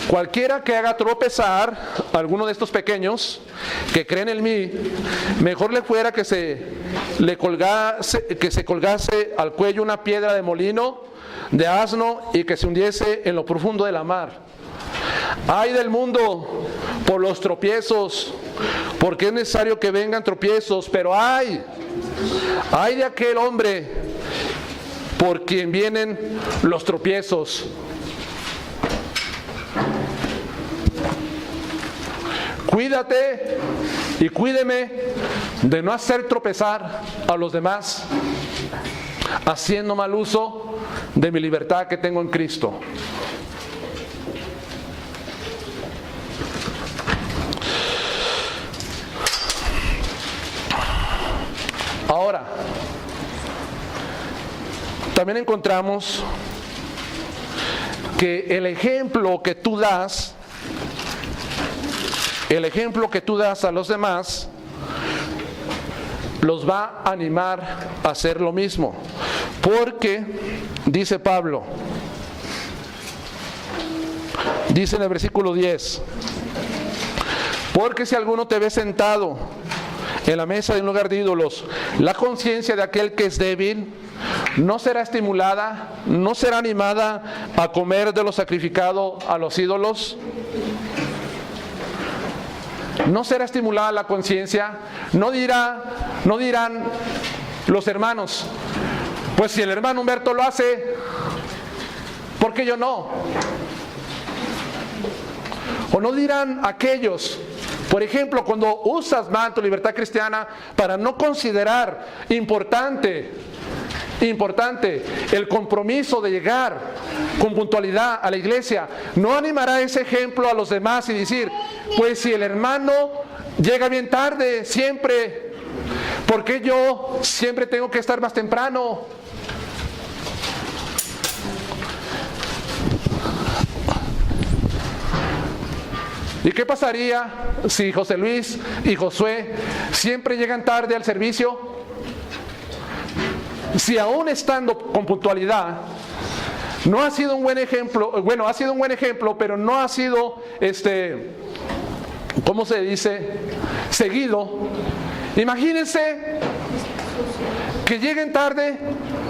Cualquiera que haga tropezar a alguno de estos pequeños que creen en mí, mejor le fuera que se colgase al cuello una piedra de molino de asno y que se hundiese en lo profundo de la mar. Ay del mundo por los tropiezos, porque es necesario que vengan tropiezos, pero ay de aquel hombre por quien vienen los tropiezos. Cuídate y cuídeme de no hacer tropezar a los demás, haciendo mal uso de mi libertad que tengo en Cristo. Ahora, también encontramos que el ejemplo que tú das a los demás los va a animar a hacer lo mismo. Porque, dice Pablo, dice en el versículo 10, porque si alguno te ve sentado en la mesa de un lugar de ídolos, la conciencia de aquel que es débil no será estimulada, no será animada a comer de lo sacrificado a los ídolos. No será estimulada la conciencia. No dirán los hermanos, pues si el hermano Humberto lo hace, ¿por qué yo no? O no dirán aquellos, por ejemplo, cuando usas más tu libertad cristiana para no considerar importante el compromiso de llegar con puntualidad a la iglesia, ¿no animará ese ejemplo a los demás y decir, pues si el hermano llega bien tarde siempre, ¿por qué yo siempre tengo que estar más temprano? ¿Y qué pasaría si José Luis y Josué siempre llegan tarde al servicio? Si aún estando con puntualidad, no ha sido un buen ejemplo, bueno, ha sido un buen ejemplo, pero no ha sido, ¿cómo se dice? Seguido. Imagínense que lleguen tarde,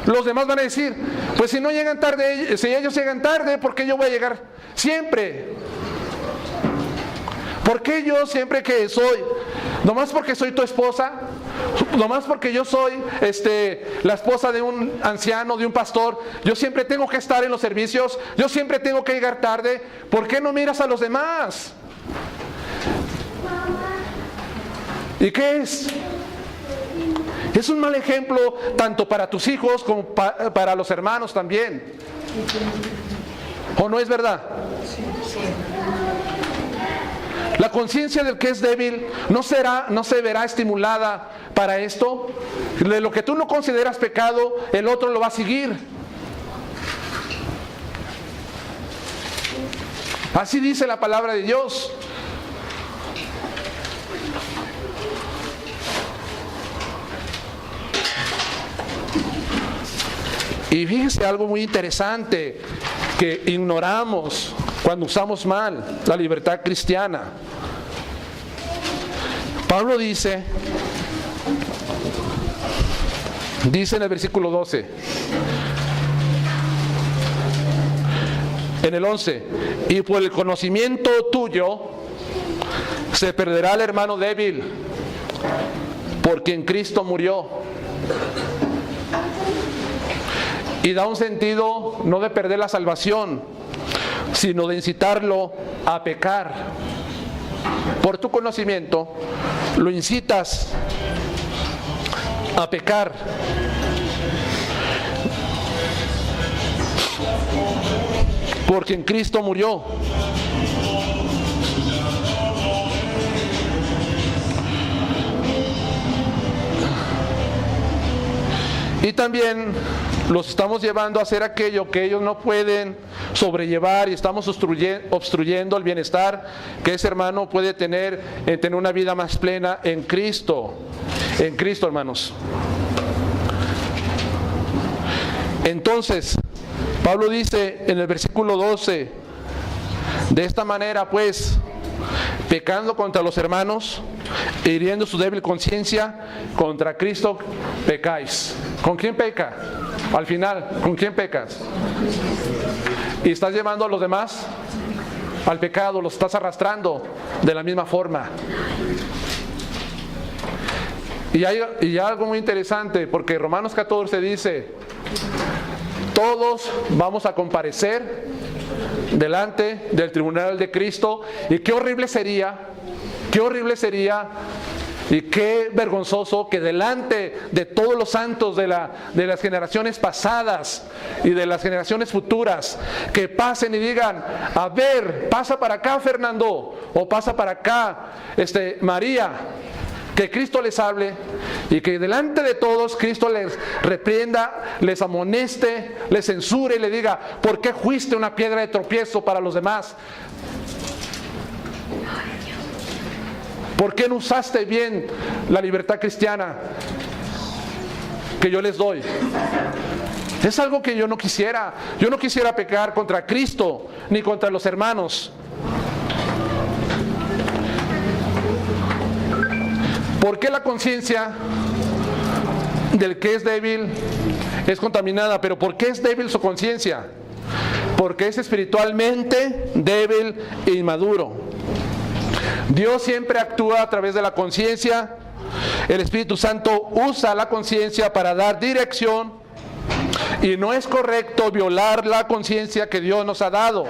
los demás van a decir, pues si no llegan tarde, si ellos llegan tarde, ¿por qué yo voy a llegar siempre? ¿Por qué yo siempre que soy, nomás porque soy tu esposa, nomás porque yo soy la esposa de un anciano, de un pastor, yo siempre tengo que estar en los servicios, yo siempre tengo que llegar tarde? ¿Por qué no miras a los demás? ¿Y qué es? Es un mal ejemplo tanto para tus hijos como para los hermanos también. ¿O no es verdad? La conciencia del que es débil no se verá estimulada para esto. De lo que tú no consideras pecado, el otro lo va a seguir. Así dice la palabra de Dios. Y fíjense algo muy interesante que ignoramos cuando usamos mal la libertad cristiana. Pablo dice en el versículo 12, en el 11, y por el conocimiento tuyo se perderá el hermano débil, por quien Cristo murió. Y da un sentido no de perder la salvación, sino de incitarlo a pecar. Por tu conocimiento lo incitas a pecar. Porque en Cristo murió. Y también los estamos llevando a hacer aquello que ellos no pueden sobrellevar, y estamos obstruyendo el bienestar que ese hermano puede tener en tener una vida más plena en Cristo. En Cristo, hermanos. Entonces, Pablo dice en el versículo 12, de esta manera pues, pecando contra los hermanos, hiriendo su débil conciencia, contra Cristo pecáis. ¿Con quién peca? Al final, ¿con quién pecas? Y estás llevando a los demás al pecado, los estás arrastrando de la misma forma. Y hay algo muy interesante, porque Romanos 14 dice: todos vamos a comparecer delante del tribunal de Cristo. Y qué horrible sería y qué vergonzoso que delante de todos los santos de las generaciones pasadas y de las generaciones futuras, que pasen y digan: a ver, pasa para acá Fernando, o pasa para acá María, que Cristo les hable, y que delante de todos Cristo les reprenda, les amoneste, les censure y le diga: ¿por qué fuiste una piedra de tropiezo para los demás? ¿Por qué no usaste bien la libertad cristiana que yo les doy? Es algo que yo no quisiera. Yo no quisiera pecar contra Cristo ni contra los hermanos. ¿Por qué la conciencia del que es débil es contaminada? ¿Pero por qué es débil su conciencia? Porque es espiritualmente débil e inmaduro. Dios siempre actúa a través de la conciencia. El Espíritu Santo usa la conciencia para dar dirección, y no es correcto violar la conciencia que Dios nos ha dado.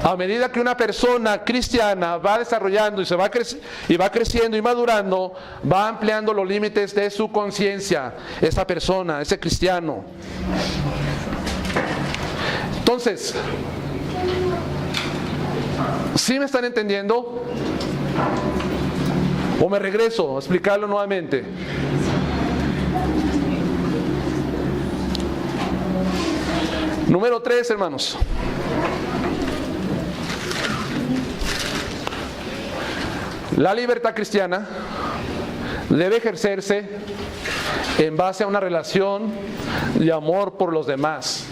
A medida que una persona cristiana va desarrollando y va creciendo y madurando, va ampliando los límites de su conciencia, esa persona, ese cristiano. Entonces, ¿sí me están entendiendo? ¿O me regreso a explicarlo nuevamente? Número 3, hermanos. La libertad cristiana debe ejercerse en base a una relación de amor por los demás.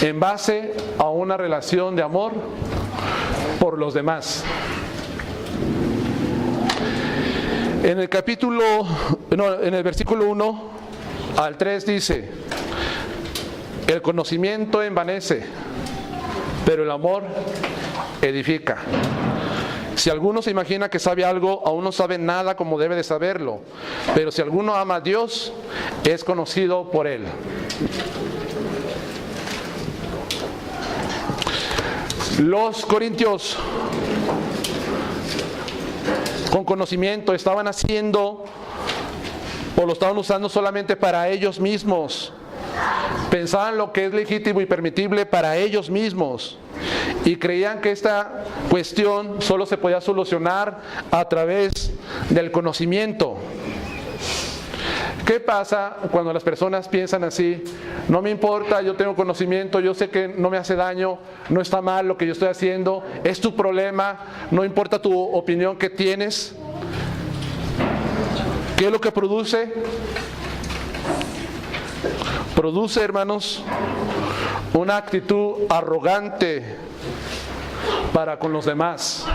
En base a una relación de amor por los demás. En el versículo 1 al 3 dice: el conocimiento envanece, pero el amor edifica. Si alguno se imagina que sabe algo, aún no sabe nada como debe de saberlo. Pero si alguno ama a Dios, es conocido por Él. Los corintios, con conocimiento, estaban haciendo, o lo estaban usando solamente para ellos mismos. Pensaban lo que es legítimo y permitible para ellos mismos, y creían que esta cuestión solo se podía solucionar a través del conocimiento. ¿Qué pasa cuando las personas piensan así? No me importa, yo tengo conocimiento, yo sé que no me hace daño, no está mal lo que yo estoy haciendo, es tu problema, no importa tu opinión que tienes. ¿Qué es lo que produce? Produce, hermanos, una actitud arrogante para con los demás.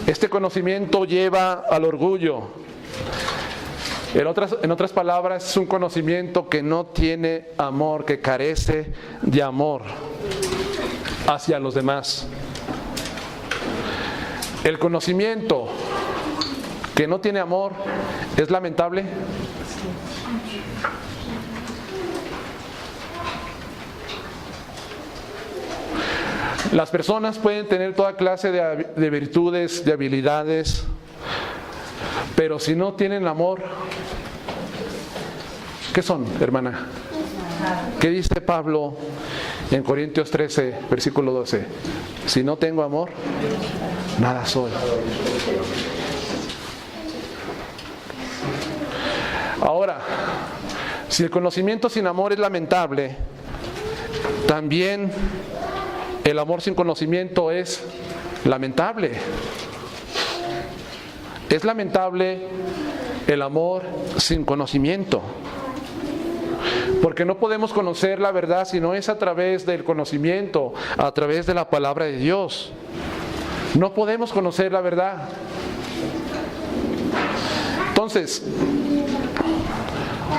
Este conocimiento lleva al orgullo. En otras palabras, es un conocimiento que no tiene amor, que carece de amor hacia los demás. El conocimiento que no tiene amor es lamentable. Las personas pueden tener toda clase de virtudes, de habilidades, pero si no tienen amor, ¿qué son, hermana? ¿Qué dice Pablo en Corintios 13, versículo 12? Si no tengo amor, nada soy. Ahora, si el conocimiento sin amor es lamentable, también el amor sin conocimiento es lamentable. Es lamentable el amor sin conocimiento. Porque no podemos conocer la verdad si no es a través del conocimiento, a través de la palabra de Dios. No podemos conocer la verdad. Entonces,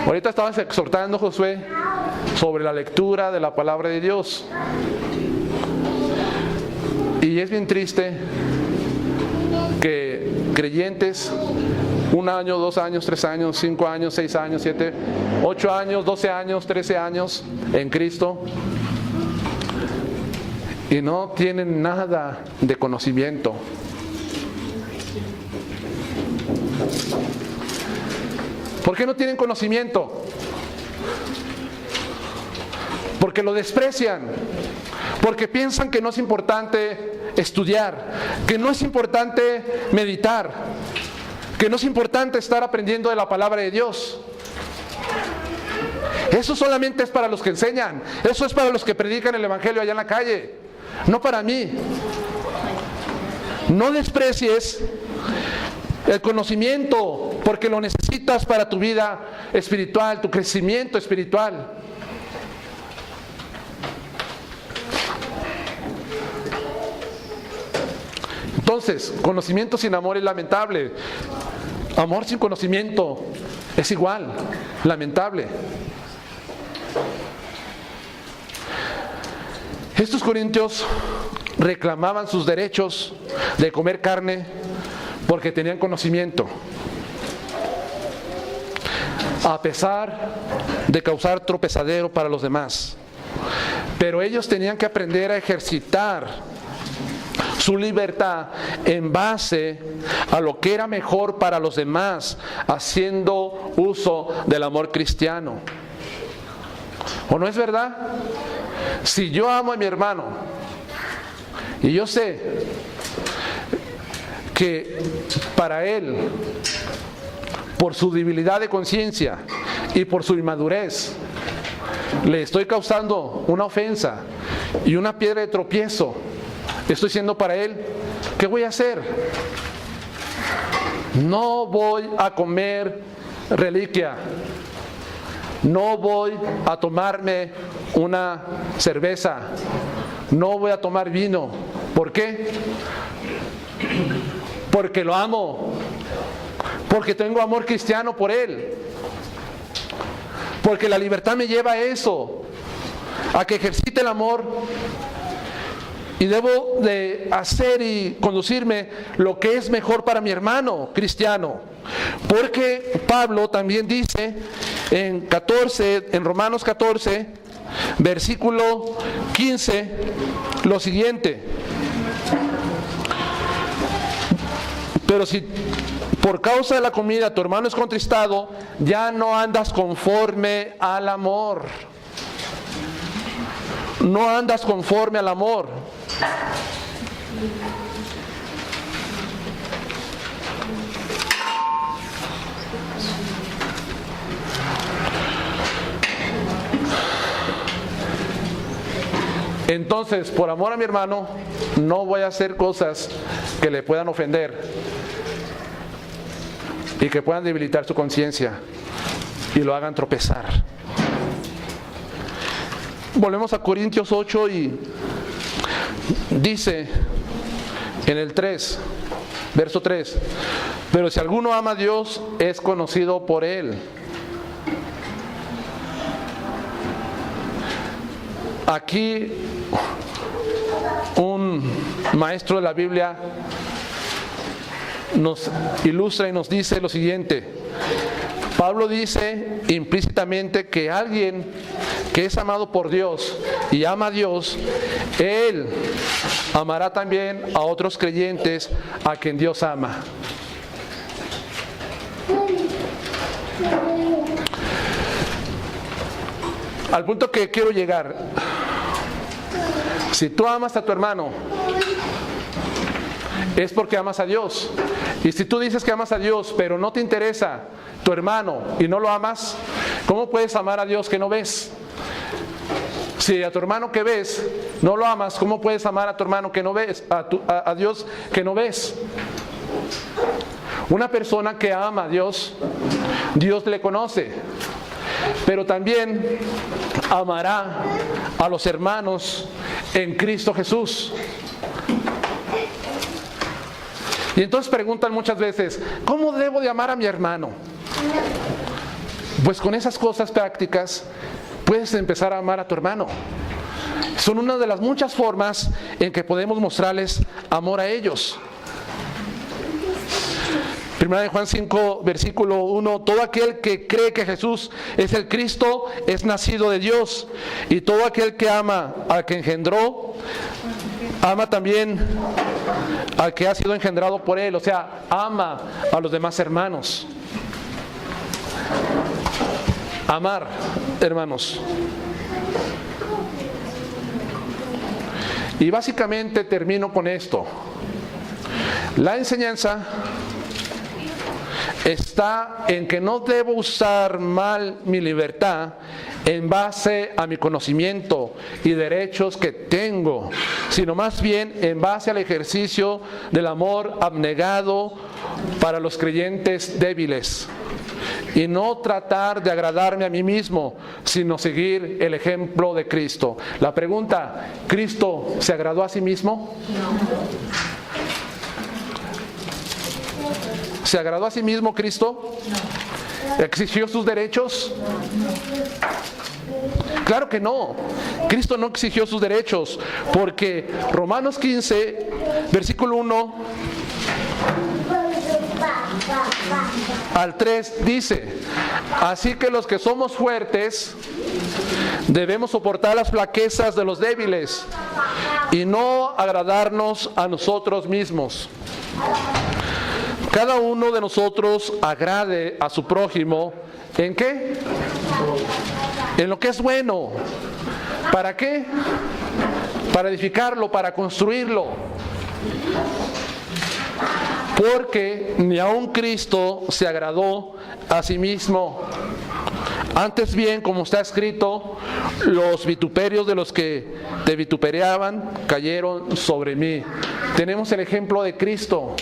ahorita estabas exhortando, Josué, sobre la lectura de la palabra de Dios. Y es bien triste que creyentes, 1 año, 2 años, 3 años, 5 años, 6 años, 7, 8 años, 12 años, 13 años en Cristo, y no tienen nada de conocimiento. ¿Por qué no tienen conocimiento? Porque lo desprecian, porque piensan que no es importante estudiar, que no es importante meditar, que no es importante estar aprendiendo de la palabra de Dios. Eso solamente es para los que enseñan, eso es para los que predican el evangelio allá en la calle, no para mí. No desprecies el conocimiento, porque lo necesitas para tu vida espiritual, tu crecimiento espiritual. Entonces, conocimiento sin amor es lamentable. Amor sin conocimiento es igual, lamentable. Estos corintios reclamaban sus derechos de comer carne porque tenían conocimiento, a pesar de causar tropezadero para los demás. Pero ellos tenían que aprender a ejercitar su libertad en base a lo que era mejor para los demás, haciendo uso del amor cristiano. ¿O no es verdad? Si yo amo a mi hermano y yo sé que para él, por su debilidad de conciencia y por su inmadurez, le estoy causando una ofensa y una piedra de tropiezo, estoy siendo para él, ¿qué voy a hacer? No voy a comer reliquia, no voy a tomarme una cerveza, no voy a tomar vino. ¿Por qué? Porque lo amo, porque tengo amor cristiano por él, porque la libertad me lleva a eso, a que ejercite el amor. Y debo de hacer y conducirme lo que es mejor para mi hermano cristiano. Porque Pablo también dice en Romanos 14, versículo 15, lo siguiente: pero si por causa de la comida tu hermano es contristado, ya no andas conforme al amor. No andas conforme al amor. Entonces, por amor a mi hermano, no voy a hacer cosas que le puedan ofender y que puedan debilitar su conciencia y lo hagan tropezar. Volvemos a Corintios 8 y dice en el 3, verso 3, pero si alguno ama a Dios, es conocido por Él. Aquí un maestro de la Biblia nos ilustra y nos dice lo siguiente. Pablo dice implícitamente que alguien que es amado por Dios y ama a Dios, él amará también a otros creyentes a quien Dios ama. Al punto que quiero llegar, si tú amas a tu hermano, es porque amas a Dios. Y si tú dices que amas a Dios, pero no te interesa tu hermano y no lo amas, ¿cómo puedes amar a Dios que no ves? Si a tu hermano que ves no lo amas, ¿cómo puedes amar a tu hermano que no ves, a Dios que no ves? Una persona que ama a Dios, Dios le conoce, pero también amará a los hermanos en Cristo Jesús. Y entonces preguntan muchas veces, ¿cómo debo de amar a mi hermano? Pues con esas cosas prácticas puedes empezar a amar a tu hermano. Son una de las muchas formas en que podemos mostrarles amor a ellos. Primera de Juan 5, versículo 1, todo aquel que cree que Jesús es el Cristo es nacido de Dios, y todo aquel que ama al que engendró, ama también al que ha sido engendrado por él. O sea, ama a los demás hermanos. Amar, hermanos. Y básicamente termino con esto. La enseñanza está en que no debo usar mal mi libertad en base a mi conocimiento y derechos que tengo, sino más bien en base al ejercicio del amor abnegado para los creyentes débiles. Y no tratar de agradarme a mí mismo, sino seguir el ejemplo de Cristo. La pregunta, ¿Cristo se agradó a sí mismo? ¿Se agradó a sí mismo Cristo? ¿Exigió sus derechos? Claro que no. Cristo no exigió sus derechos, porque Romanos 15, versículo 1 al 3 dice, así que los que somos fuertes debemos soportar las flaquezas de los débiles y no agradarnos a nosotros mismos. Cada uno de nosotros agrade a su prójimo, ¿en qué? En lo que es bueno. ¿Para qué? Para edificarlo, para construirlo. Porque ni aun Cristo se agradó a sí mismo. Antes bien, como está escrito, los vituperios de los que te vitupereaban cayeron sobre mí. Tenemos el ejemplo de Cristo.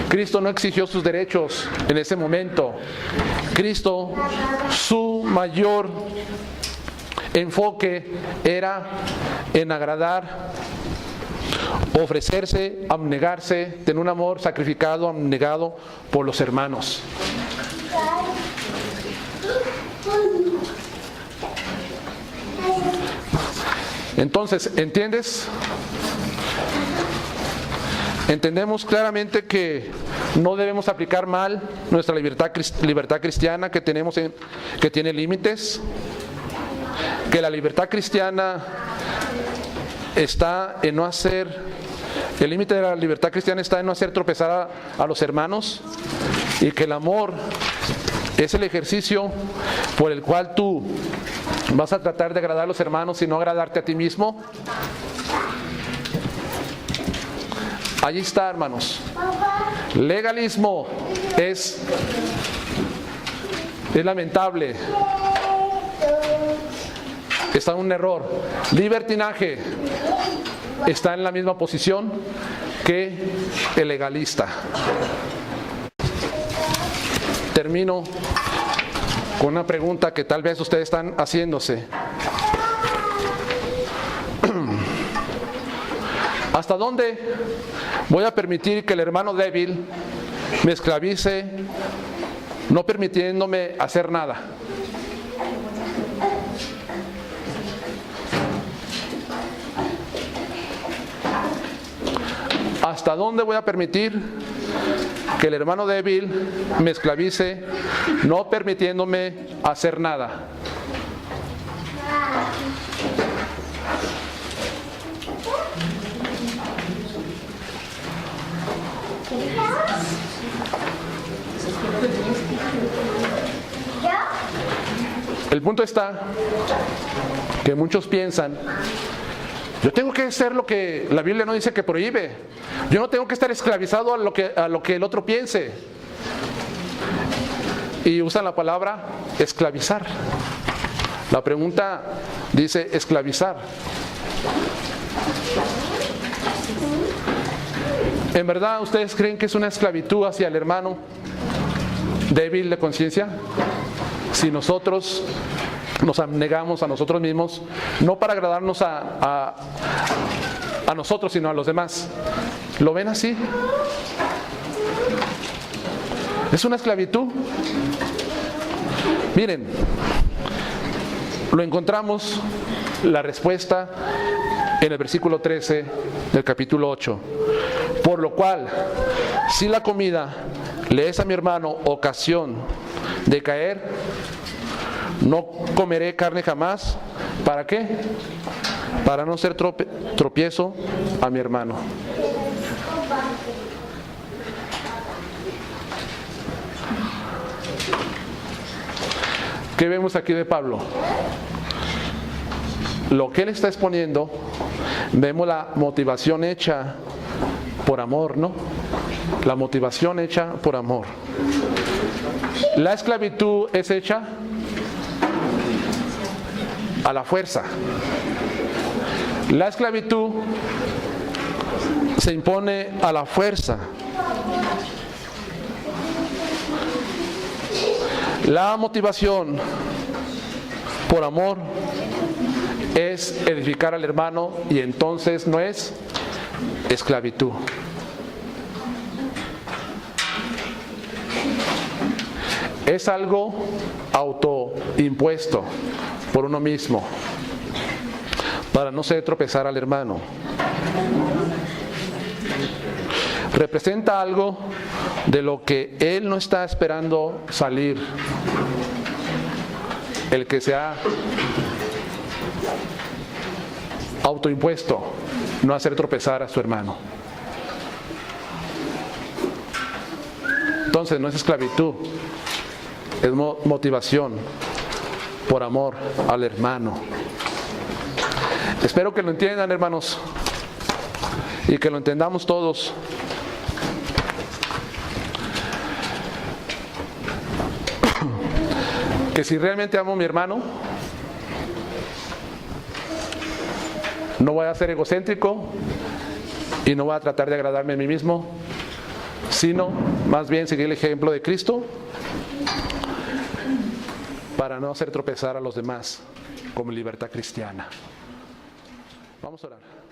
Cristo no exigió sus derechos en ese momento. Cristo, su mayor enfoque era en agradar, ofrecerse, abnegarse, tener un amor sacrificado, abnegado por los hermanos. Entonces, ¿entiendes? Entendemos claramente que no debemos aplicar mal nuestra libertad cristiana que tenemos que tiene límites, que la libertad cristiana está en no hacer, el límite de la libertad cristiana está en no hacer tropezar a los hermanos, y que el amor es el ejercicio por el cual tú vas a tratar de agradar a los hermanos y no agradarte a ti mismo. Allí está, hermanos. Legalismo es lamentable. Está en un error. Libertinaje está en la misma posición que el legalista. Termino con una pregunta que tal vez ustedes están haciéndose. ¿Hasta dónde voy a permitir que el hermano débil me esclavice, no permitiéndome hacer nada? ¿Hasta dónde voy a permitir que el hermano débil me esclavice, no permitiéndome hacer nada? El punto está que muchos piensan: yo tengo que hacer lo que la Biblia no dice que prohíbe. Yo no tengo que estar esclavizado a lo que el otro piense. Y usan la palabra esclavizar. La pregunta dice esclavizar. ¿En verdad ustedes creen que es una esclavitud hacia el hermano débil de conciencia? Si nosotros nos abnegamos a nosotros mismos, no para agradarnos a nosotros, sino a los demás. ¿Lo ven así? ¿Es una esclavitud? Miren, lo encontramos, la respuesta, en el versículo 13 del capítulo 8. Por lo cual, si la comida le es a mi hermano ocasión de caer, no comeré carne jamás. ¿Para qué? Para no ser tropiezo a mi hermano. ¿Qué vemos aquí de Pablo? Lo que él está exponiendo, vemos la motivación hecha por amor, ¿no? La motivación hecha por amor. La esclavitud es hecha a la fuerza. La esclavitud se impone a la fuerza. La motivación por amor es edificar al hermano y entonces no es esclavitud. Es algo autoimpuesto por uno mismo para no hacer tropezar al hermano. Representa algo de lo que él no está esperando salir. El que se ha autoimpuesto no hacer tropezar a su hermano. Entonces no es esclavitud, es motivación por amor al hermano. Espero que lo entiendan, hermanos, y que lo entendamos todos. Que si realmente amo a mi hermano, no voy a ser egocéntrico y no voy a tratar de agradarme a mí mismo, sino más bien seguir el ejemplo de Cristo para no hacer tropezar a los demás como libertad cristiana. Vamos a orar.